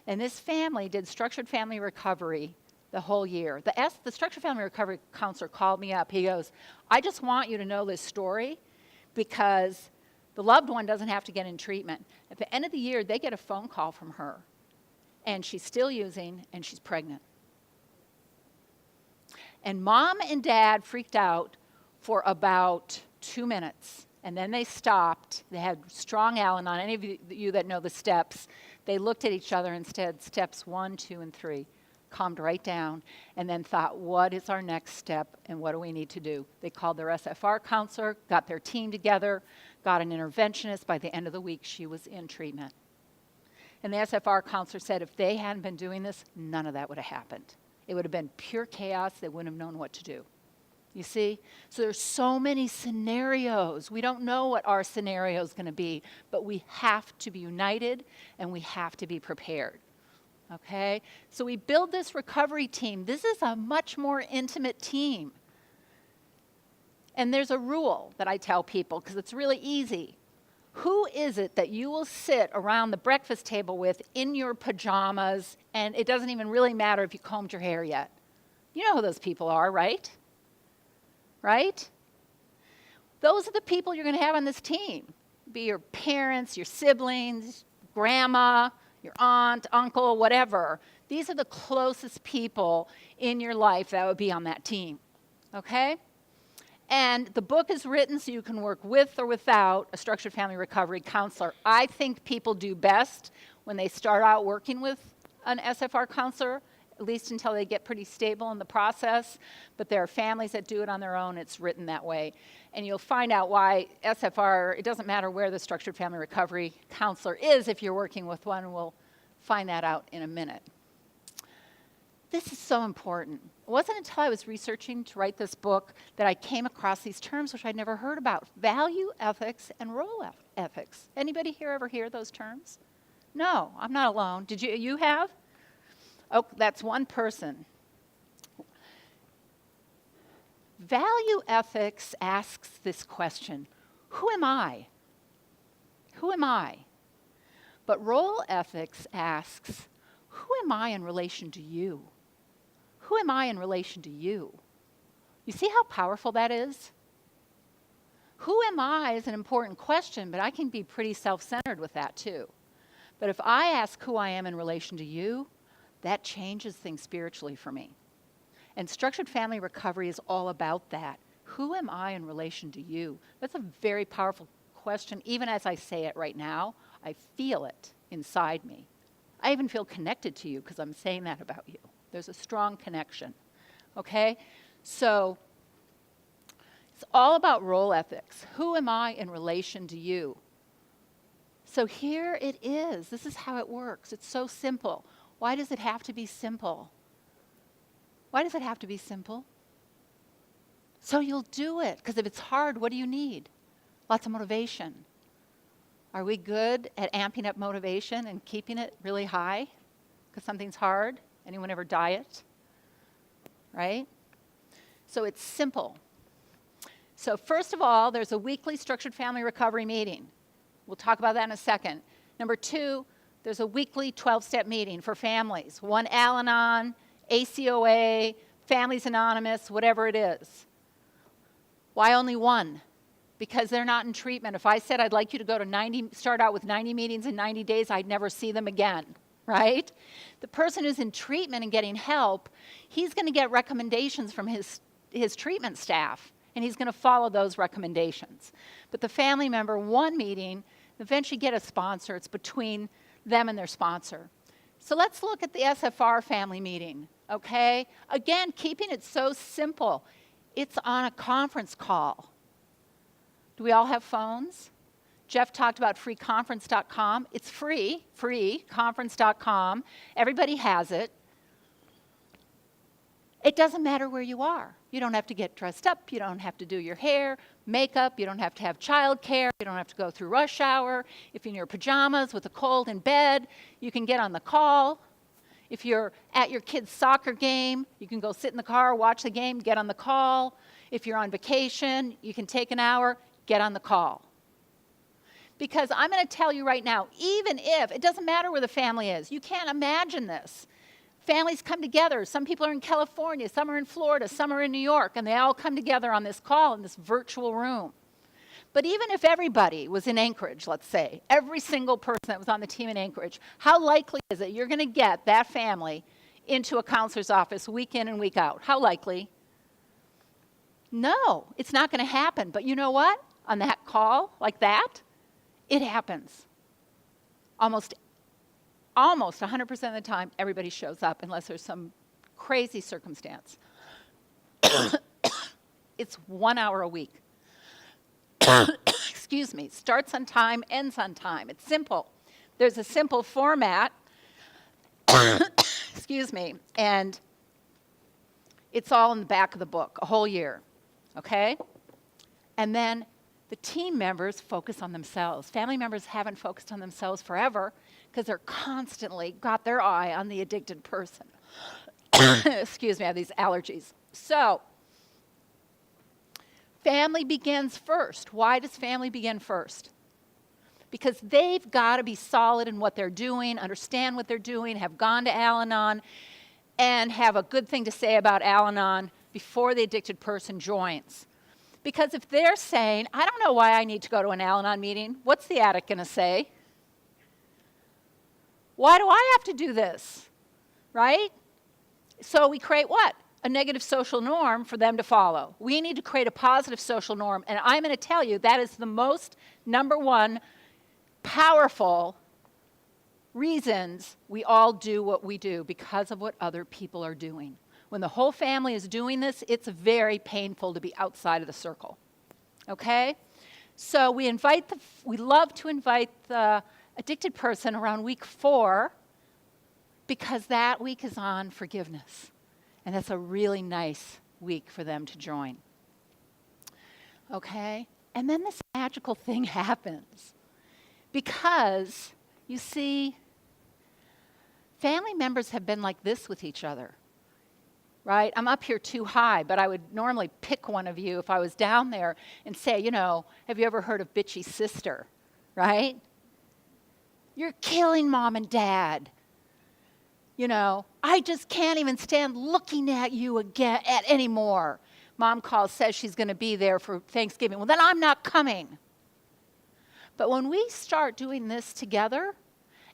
And this family did structured family recovery the whole year. The structured family recovery counselor called me up. He goes, I just want you to know this story because the loved one doesn't have to get in treatment. At the end of the year, they get a phone call from her, and she's still using, and she's pregnant. And mom and dad freaked out for about 2 minutes, and then they stopped. They had strong Al-Anon. Any of you that know the steps, they looked at each other and said, steps 1, 2, and 3. Calmed right down, and then thought, what is our next step, and what do we need to do? They called their SFR counselor, got their team together, got an interventionist. By the end of the week, she was in treatment. And the SFR counselor said if they hadn't been doing this, none of that would have happened. It would have been pure chaos. They wouldn't have known what to do. You see? So there's so many scenarios. We don't know what our scenario is going to be, but we have to be united, and we have to be prepared. Okay? So we build this recovery team. This is a much more intimate team. And there's a rule that I tell people, because it's really easy. Who is it that you will sit around the breakfast table with in your pajamas, and it doesn't even really matter if you combed your hair yet? You know who those people are, right? Right? Those are the people you're going to have on this team. Be your parents, your siblings, grandma, your aunt, uncle, whatever. These are the closest people in your life that would be on that team, okay? And the book is written so you can work with or without a structured family recovery counselor. I think people do best when they start out working with an SFR counselor, at least until they get pretty stable in the process. But there are families that do it on their own. It's written that way. And you'll find out why SFR, it doesn't matter where the structured family recovery counselor is if you're working with one, and we'll find that out in a minute. This is so important. It wasn't until I was researching to write this book that I came across these terms which I'd never heard about. Value ethics and role ethics. Anybody here ever hear those terms? No, I'm not alone. Did you have? Oh, that's one person. Value ethics asks this question, who am I? Who am I? But role ethics asks, who am I in relation to you? Who am I in relation to you? You see how powerful that is? Who am I is an important question, but I can be pretty self-centered with that too. But if I ask who I am in relation to you, that changes things spiritually for me. And structured family recovery is all about that. Who am I in relation to you? That's a very powerful question. Even as I say it right now, I feel it inside me. I even feel connected to you because I'm saying that about you. There's a strong connection, okay? So it's all about role ethics. Who am I in relation to you? So here it is. This is how it works. It's so simple. Why does it have to be simple? Why does it have to be simple? So you'll do it, because if it's hard, what do you need? Lots of motivation. Are we good at amping up motivation and keeping it really high because something's hard? Anyone ever diet? Right? So it's simple. So first of all, there's a weekly structured family recovery meeting. We'll talk about that in a second. Number 2, there's a weekly 12-step meeting for families. One Al-Anon, ACOA, Families Anonymous, whatever it is. Why only one? Because they're not in treatment. If I said I'd like you to go to start out with 90 meetings in 90 days, I'd never see them again, right? The person who's in treatment and getting help, he's going to get recommendations from his treatment staff, and he's going to follow those recommendations. But the family member, one meeting, eventually get a sponsor. It's between them and their sponsor. So let's look at the SFR family meeting, okay? Again, keeping it so simple. It's on a conference call. Do we all have phones? Jeff talked about freeconference.com. It's free, conference.com. Everybody has it. It doesn't matter where you are. You don't have to get dressed up. You don't have to do your hair, makeup. You don't have to have childcare. You don't have to go through rush hour. If you're in your pajamas with a cold in bed, you can get on the call. If you're at your kid's soccer game, you can go sit in the car, watch the game, get on the call. If you're on vacation, you can take an hour, get on the call. Because I'm going to tell you right now, even if, it doesn't matter where the family is, you can't imagine this. Families come together. Some people are in California, some are in Florida, some are in New York, and they all come together on this call in this virtual room. But even if everybody was in Anchorage, let's say, every single person that was on the team in Anchorage, how likely is it you're going to get that family into a counselor's office week in and week out? How likely? No, it's not going to happen. But you know what? On that call like that, it happens. Almost 100% of the time, everybody shows up unless there's some crazy circumstance. It's 1 hour a week. Excuse me. Starts on time, ends on time. It's simple. There's a simple format. Excuse me. And it's all in the back of the book, a whole year. Okay? And then the team members focus on themselves. Family members haven't focused on themselves forever because they're constantly got their eye on the addicted person. Excuse me, I have these allergies. So, family begins first. Why does family begin first? Because they've got to be solid in what they're doing, understand what they're doing, have gone to Al-Anon, and have a good thing to say about Al-Anon before the addicted person joins. Because if they're saying, I don't know why I need to go to an Al-Anon meeting, what's the addict going to say? Why do I have to do this? Right? So we create what? A negative social norm for them to follow. We need to create a positive social norm, and I'm going to tell you that is the most number one powerful reasons we all do what we do, because of what other people are doing. When the whole family is doing this, it's very painful to be outside of the circle. Okay? So we love to invite the addicted person around week 4, because that week is on forgiveness. And that's a really nice week for them to join. Okay? And then this magical thing happens. Because, you see, family members have been like this with each other. Right? I'm up here too high, but I would normally pick one of you if I was down there and say, you know, have you ever heard of bitchy sister? Right? You're killing mom and dad. You know, I just can't even stand looking at you again anymore. Mom calls, says she's going to be there for Thanksgiving. Well, then I'm not coming. But when we start doing this together,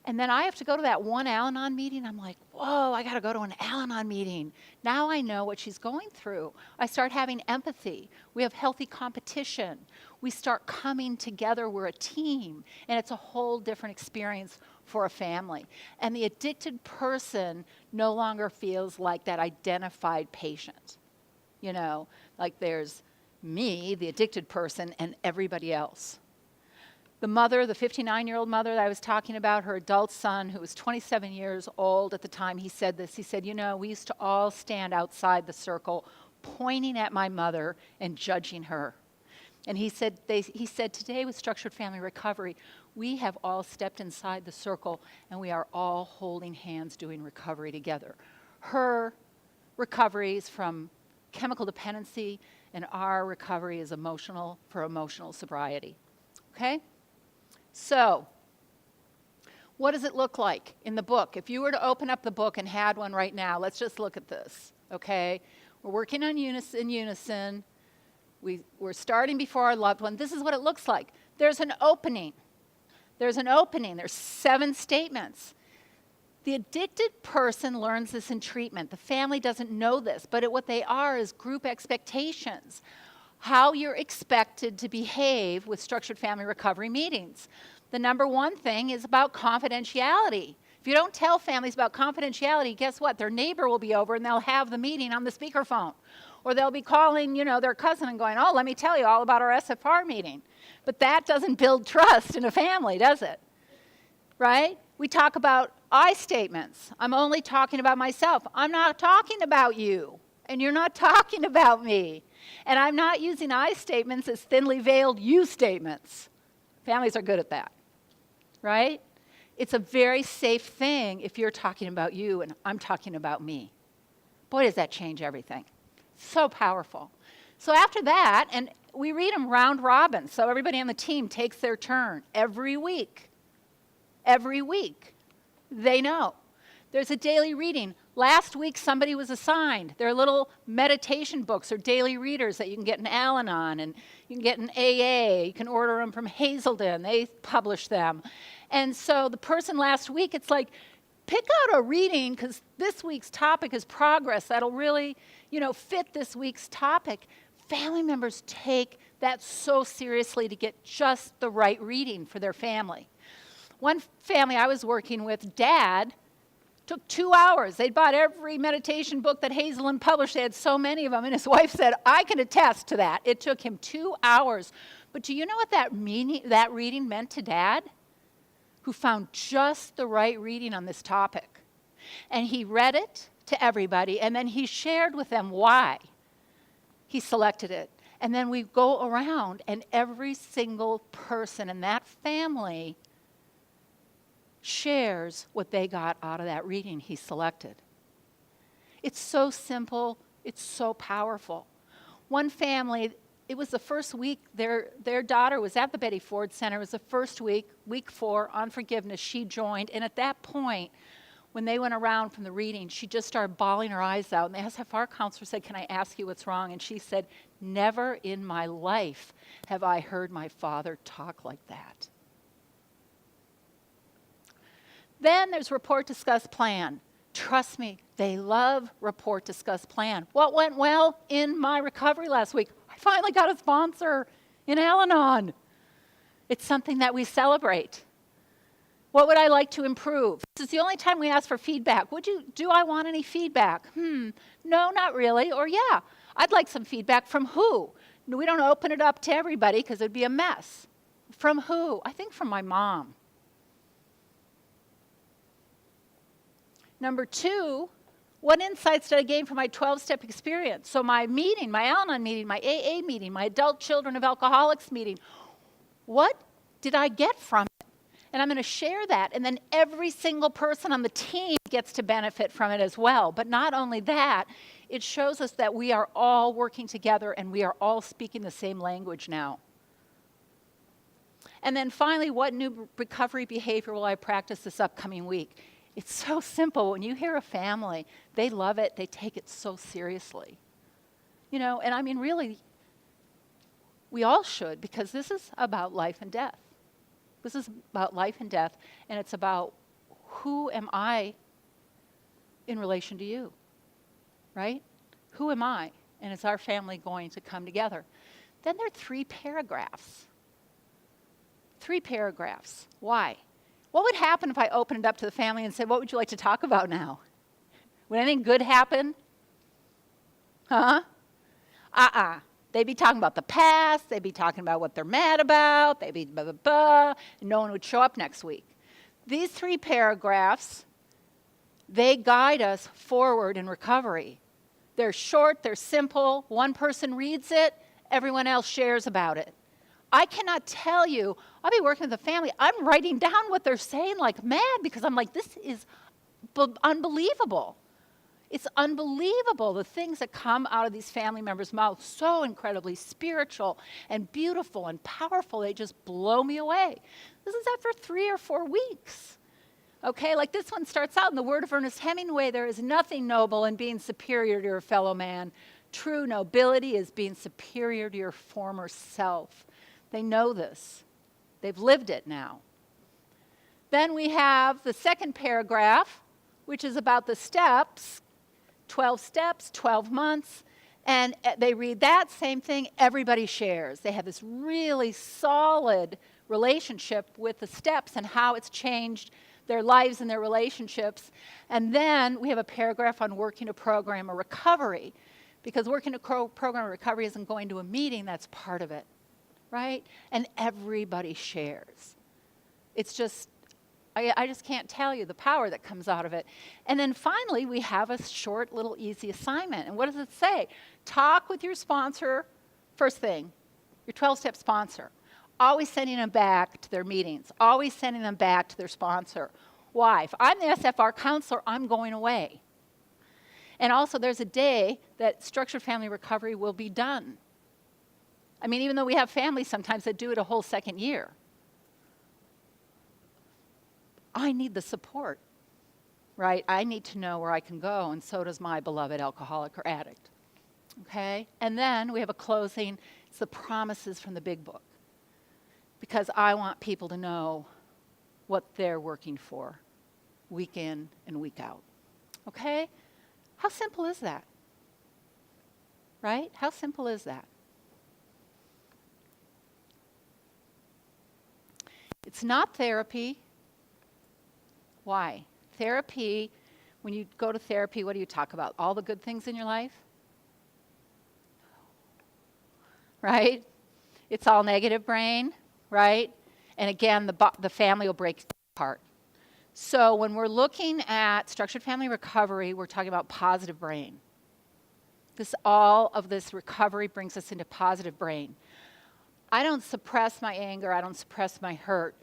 and then I have to go to that one Al-Anon meeting, I'm like, whoa, I got to go to an Al-Anon meeting. Now I know what she's going through. I start having empathy. We have healthy competition. We start coming together. We're a team. And it's a whole different experience for a family. And the addicted person no longer feels like that identified patient. You know, like there's me, the addicted person, and everybody else. The mother, the 59-year-old mother that I was talking about, her adult son, who was 27 years old at the time, he said this. He said, you know, we used to all stand outside the circle pointing at my mother and judging her. And he said, today with Structured Family Recovery, we have all stepped inside the circle and we are all holding hands doing recovery together. Her recovery is from chemical dependency, and our recovery is emotional sobriety. Okay? So, what does it look like in the book? If you were to open up the book and had one right now, let's just look at this, okay? We're working on unison. We're starting before our loved one. This is what it looks like. There's an opening. There's 7 statements. The addicted person learns this in treatment. The family doesn't know this, but what they are is group expectations. How you're expected to behave with structured family recovery meetings. The number one thing is about confidentiality. If you don't tell families about confidentiality, guess what? Their neighbor will be over and they'll have the meeting on the speakerphone. Or they'll be calling, you know, their cousin and going, oh, let me tell you all about our SFR meeting. But that doesn't build trust in a family, does it? Right? We talk about I statements. I'm only talking about myself. I'm not talking about you. and you're not talking about me. And I'm not using I statements as thinly veiled you statements. Families are good at that, right? It's a very safe thing if you're talking about you and I'm talking about me. Boy, does that change everything. So powerful. So after that, and we read them round robin, so everybody on the team takes their turn every week. Every week. They know. There's a daily reading. Last week, somebody was assigned. There are little meditation books or daily readers that you can get in Al-Anon, and you can get in AA. You can order them from Hazelden. They publish them. And so the person last week, it's like, pick out a reading, because this week's topic is progress. That'll really, fit this week's topic. Family members take that so seriously to get just the right reading for their family. One family I was working with, Dad, took 2 hours. They'd bought every meditation book that Hazelden published. They had so many of them. And his wife said, I can attest to that. It took him 2 hours. But do you know what that reading meant to Dad? Who found just the right reading on this topic. And he read it to everybody, and then he shared with them why he selected it. And then we go around, and every single person in that family shares what they got out of that reading he selected. It's so simple, it's so powerful. One family, it was the first week, their daughter was at the Betty Ford Center. It was the first week, week 4, on forgiveness. She joined, and at that point, when they went around from the reading, she just started bawling her eyes out. And the SFR counselor said, can I ask you what's wrong? And she said, never in my life have I heard my father talk like that. Then there's report, discuss, plan. Trust me, they love report, discuss, plan. What went well in my recovery last week? I finally got a sponsor in Al-Anon. It's something that we celebrate. What would I like to improve? This is the only time we ask for feedback. Do I want any feedback? No, not really. Or yeah, I'd like some feedback from who? We don't open it up to everybody because it'd be a mess. From who? I think from my mom. Number 2, what insights did I gain from my 12-step experience? So my meeting, my Al-Anon meeting, my AA meeting, my adult children of alcoholics meeting, what did I get from it? And I'm going to share that. And then every single person on the team gets to benefit from it as well. But not only that, it shows us that we are all working together and we are all speaking the same language now. And then finally, what new recovery behavior will I practice this upcoming week? It's so simple. When you hear a family, they love it. They take it so seriously. And I mean, really, we all should, because this is about life and death. This is about life and death, and it's about who am I in relation to you, right? Who am I? And is our family going to come together? Then there are 3 paragraphs. 3 paragraphs. Why? What would happen if I opened it up to the family and said, what would you like to talk about now? Would anything good happen? Huh? They'd be talking about the past. They'd be talking about what they're mad about. They'd be blah, blah, blah. And no one would show up next week. These 3 paragraphs, they guide us forward in recovery. They're short. They're simple. One person reads it. Everyone else shares about it. I cannot tell you, I'll be working with a family, I'm writing down what they're saying like mad because I'm like, this is unbelievable. It's unbelievable, the things that come out of these family members' mouths, so incredibly spiritual and beautiful and powerful, they just blow me away. This is after 3 or 4 weeks. Okay, like this one starts out in the word of Ernest Hemingway, there is nothing noble in being superior to your fellow man. True nobility is being superior to your former self. They know this. They've lived it now. Then we have the second paragraph, which is about the steps, 12 steps, 12 months, and they read that same thing, everybody shares. They have this really solid relationship with the steps and how it's changed their lives and their relationships. And then we have a paragraph on working a program of recovery, because working a program of recovery isn't going to a meeting, that's part of it. Right? And everybody shares. It's just I just can't tell you the power that comes out of it. And then finally, we have a short, little, easy assignment. And what does it say? Talk with your sponsor, first thing, your 12-step sponsor. Always sending them back to their meetings. Always sending them back to their sponsor. Why? If I'm the SFR counselor, I'm going away. And also, there's a day that structured family recovery will be done. I mean, even though we have families sometimes that do it a whole second year. I need the support, right? I need to know where I can go, and so does my beloved alcoholic or addict, okay? And then we have a closing. It's the promises from the big book, because I want people to know what they're working for week in and week out, okay? How simple is that, right? How simple is that? It's not therapy. Why? Therapy, when you go to therapy, what do you talk about? All the good things in your life? Right? It's all negative brain, right? And again, the family will break apart. So when we're looking at structured family recovery, we're talking about positive brain. All of this recovery brings us into positive brain. I don't suppress my anger. I don't suppress my hurt.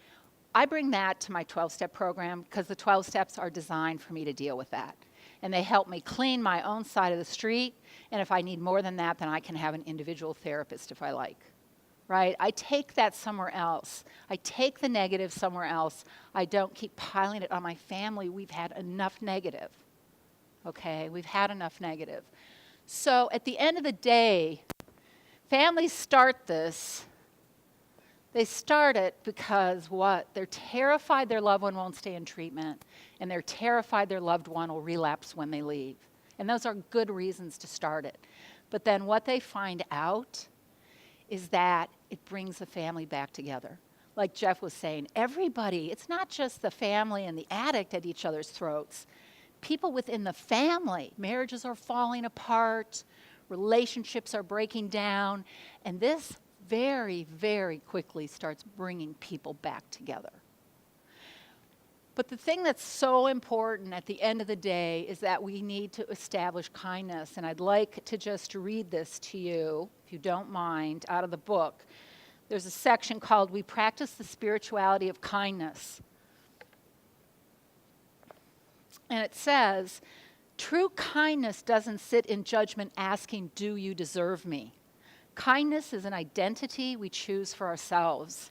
I bring that to my 12-step program because the 12 steps are designed for me to deal with that. And they help me clean my own side of the street. And if I need more than that, then I can have an individual therapist if I like. Right? I take that somewhere else. I take the negative somewhere else. I don't keep piling it on my family. We've had enough negative. Okay? We've had enough negative. So at the end of the day, families start this. They start it because what? They're terrified their loved one won't stay in treatment, and they're terrified their loved one will relapse when they leave. And those are good reasons to start it. But then what they find out is that it brings the family back together. Like Jeff was saying, everybody, it's not just the family and the addict at each other's throats. People within the family, marriages are falling apart, relationships are breaking down, and this very, very quickly starts bringing people back together. But the thing that's so important at the end of the day is that we need to establish kindness. And I'd like to just read this to you, if you don't mind, out of the book. There's a section called We Practice the Spirituality of Kindness. And it says, true kindness doesn't sit in judgment asking, do you deserve me? Kindness is an identity we choose for ourselves.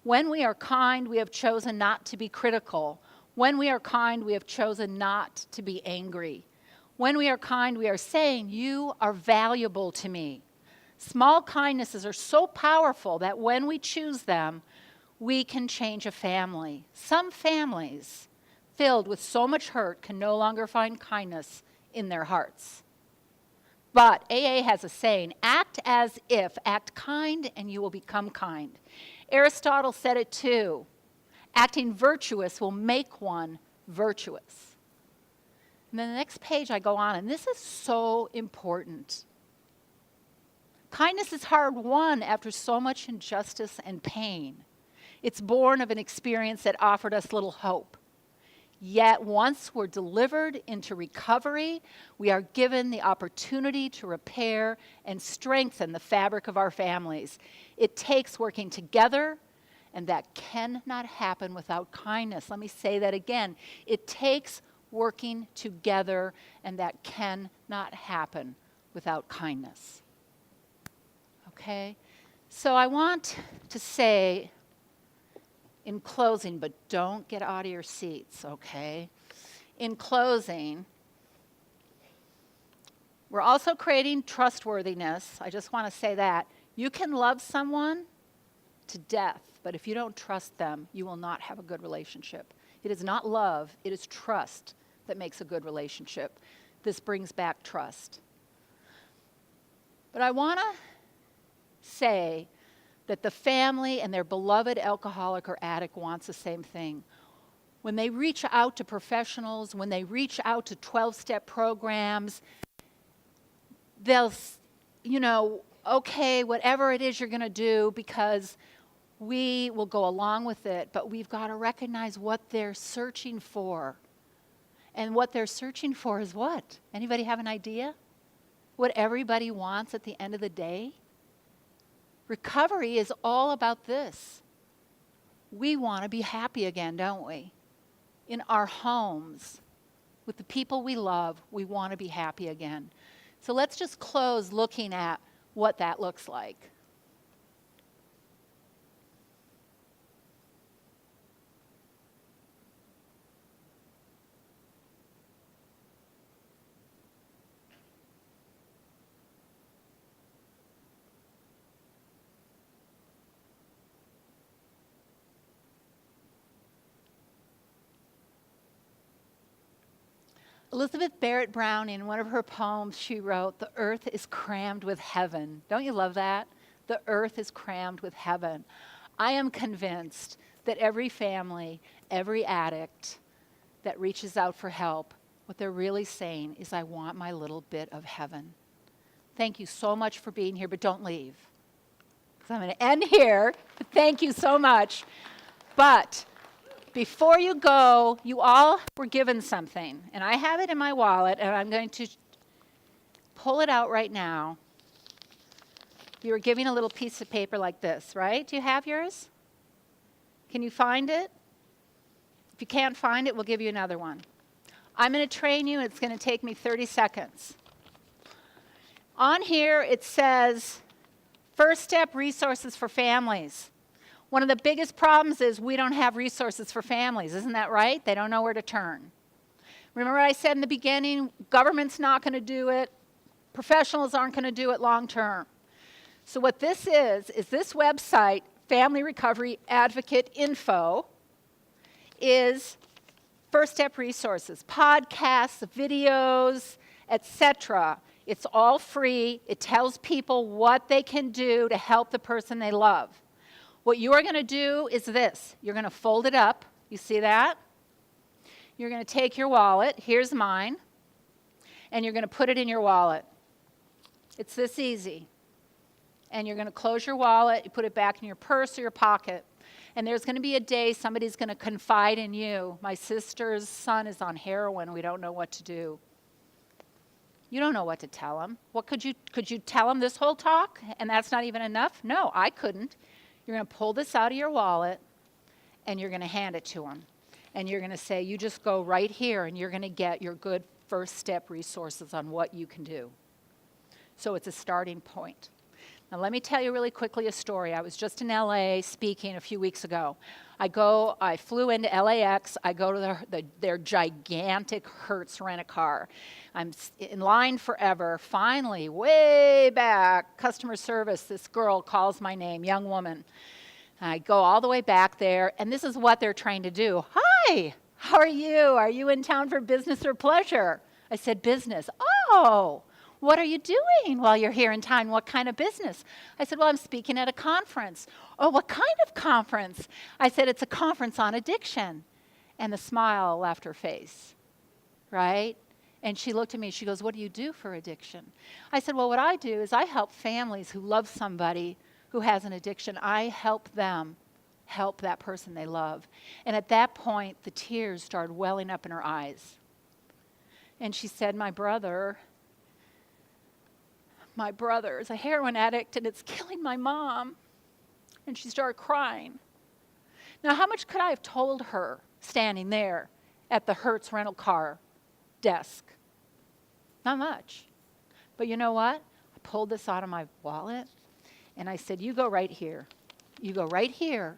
When we are kind, we have chosen not to be critical. When we are kind, we have chosen not to be angry. When we are kind, we are saying, you are valuable to me. Small kindnesses are so powerful that when we choose them, we can change a family. Some families filled with so much hurt can no longer find kindness in their hearts. But AA has a saying, act as if, act kind and you will become kind. Aristotle said it too. Acting virtuous will make one virtuous. And then the next page I go on, and this is so important. Kindness is hard won after so much injustice and pain. It's born of an experience that offered us little hope. Yet once we're delivered into recovery, we are given the opportunity to repair and strengthen the fabric of our families. It takes working together, and that cannot happen without kindness. Let me say that again. It takes working together, and that cannot happen without kindness. Okay? So I want to say, in closing, but don't get out of your seats, okay? In closing, we're also creating trustworthiness. I just want to say that. You can love someone to death, but if you don't trust them, you will not have a good relationship. It is not love, it is trust that makes a good relationship. This brings back trust. But I want to say that the family and their beloved alcoholic or addict wants the same thing. When they reach out to professionals, when they reach out to 12-step programs, they'll, okay, whatever it is you're going to do, because we will go along with it, but we've got to recognize what they're searching for. And what they're searching for is what? Anybody have an idea? What everybody wants at the end of the day? Recovery is all about this. We want to be happy again, don't we? In our homes, with the people we love, we want to be happy again. So let's just close looking at what that looks like. Elizabeth Barrett Brown, in one of her poems, she wrote, "The earth is crammed with heaven." Don't you love that? The earth is crammed with heaven. I am convinced that every family, every addict that reaches out for help, what they're really saying is, I want my little bit of heaven. Thank you so much for being here, but don't leave. So I'm going to end here, but thank you so much. But before you go, you all were given something, and I have it in my wallet, and I'm going to pull it out right now. You were giving a little piece of paper like this, right? Do you have yours? Can you find it? If you can't find it, we'll give you another one. I'm going to train you. It's going to take me 30 seconds. On here, it says, First Step Resources for Families. One of the biggest problems is we don't have resources for families. Isn't that right? They don't know where to turn. Remember I said in the beginning, government's not going to do it. Professionals aren't going to do it long term. So what this is this website, Family Recovery Advocate Info, is First Step Resources, podcasts, videos, etc. It's all free. It tells people what they can do to help the person they love. What you are going to do is this. You're going to fold it up. You see that? You're going to take your wallet. Here's mine. And you're going to put it in your wallet. It's this easy. And you're going to close your wallet. You put it back in your purse or your pocket. And there's going to be a day somebody's going to confide in you. My sister's son is on heroin. We don't know what to do. You don't know what to tell him. What could you tell him this whole talk? And that's not even enough? No, I couldn't. You're going to pull this out of your wallet, and you're going to hand it to him. And you're going to say, you just go right here, and you're going to get your good first step resources on what you can do. So it's a starting point. Now, let me tell you really quickly a story. I was just in LA speaking a few weeks ago. I flew into LAX. I go to their gigantic Hertz rent-a-car. I'm in line forever. Finally, way back, customer service, this girl calls my name, young woman. I go all the way back there, and this is what they're trying to do. Hi, how are you? Are you in town for business or pleasure? I said, business. Oh, what are you doing while you're here in town? What kind of business? I said, well, I'm speaking at a conference. Oh, what kind of conference? I said, it's a conference on addiction. And the smile left her face, right? And she looked at me, she goes, what do you do for addiction? I said, well, what I do is I help families who love somebody who has an addiction. I help them help that person they love. And at that point, the tears started welling up in her eyes. And she said, my brother is a heroin addict and it's killing my mom. And she started crying. Now, how much could I have told her standing there at the Hertz rental car desk? Not much. But you know what? I pulled this out of my wallet and I said, you go right here. You go right here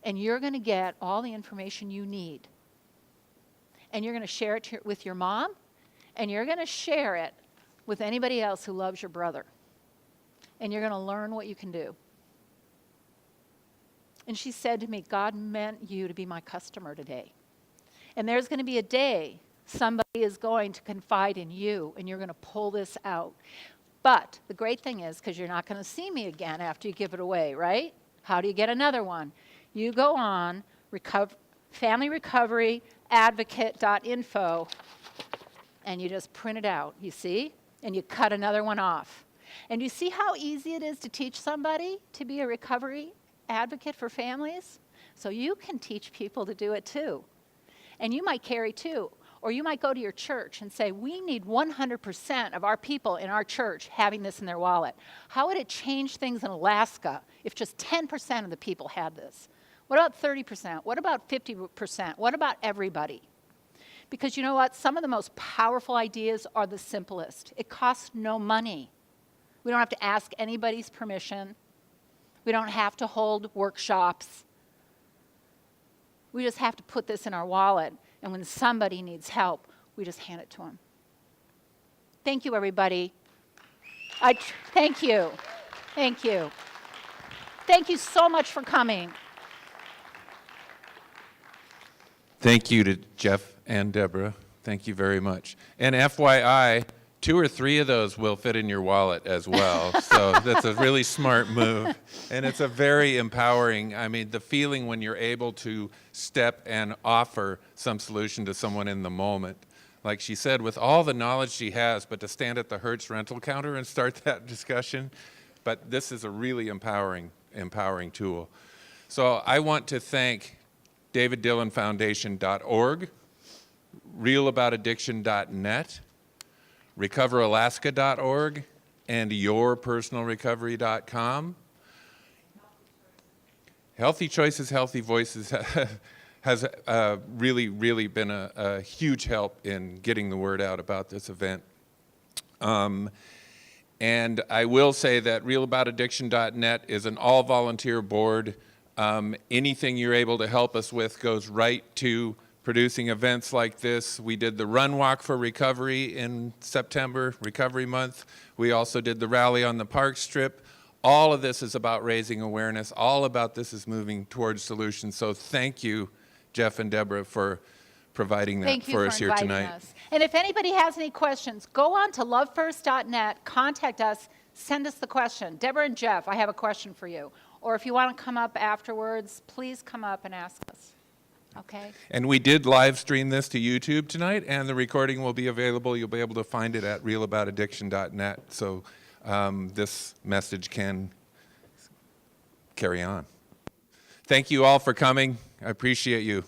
and you're going to get all the information you need. And you're going to share it with your mom and you're going to share it with anybody else who loves your brother. And you're going to learn what you can do. And she said to me, God meant you to be my customer today. And there's going to be a day somebody is going to confide in you and you're going to pull this out. But the great thing is, because you're not going to see me again after you give it away, right? How do you get another one? You go on familyrecoveryadvocate.info and you just print it out, you see? And you cut another one off. And you see how easy it is to teach somebody to be a recovery advocate for families, so you can teach people to do it too. And you might carry too. Or you might go to your church and say, we need 100% of our people in our church having this in their wallet. How would it change things in Alaska if just 10% of the people had this? What about 30%? What about 50%? What about everybody? Because you know what? Some of the most powerful ideas are the simplest. It costs no money. We don't have to ask anybody's permission. We don't have to hold workshops. We just have to put this in our wallet. And when somebody needs help, we just hand it to them. Thank you, everybody. Thank you. Thank you. Thank you so much for coming. Thank you to Jeff and Debra. Thank you very much. And FYI, 2 or 3 of those will fit in your wallet as well. So that's a really smart move. And it's a very empowering, I mean, the feeling when you're able to step and offer some solution to someone in the moment. Like she said, with all the knowledge she has, but to stand at the Hertz rental counter and start that discussion. But this is a really empowering tool. So I want to thank DavidDillonFoundation.org, realaboutaddiction.net, recoveralaska.org, and yourpersonalrecovery.com. Healthy Choices, Healthy Voices has really been a huge help in getting the word out about this event. And I will say that realaboutaddiction.net is an all-volunteer board. Anything you're able to help us with goes right to producing events like this. We did the Run Walk for Recovery in September, Recovery Month. We also did the rally on the Park Strip. All of this is about raising awareness. All about this is moving towards solutions. So thank you, Jeff and Debra, for providing that for us here tonight. Us. And if anybody has any questions, go on to lovefirst.net, contact us, send us the question. Debra and Jeff, I have a question for you. Or if you want to come up afterwards, please come up and ask us. Okay? And we did live stream this to YouTube tonight, and the recording will be available. You'll be able to find it at realaboutaddiction.net. So this message can carry on. Thank you all for coming. I appreciate you.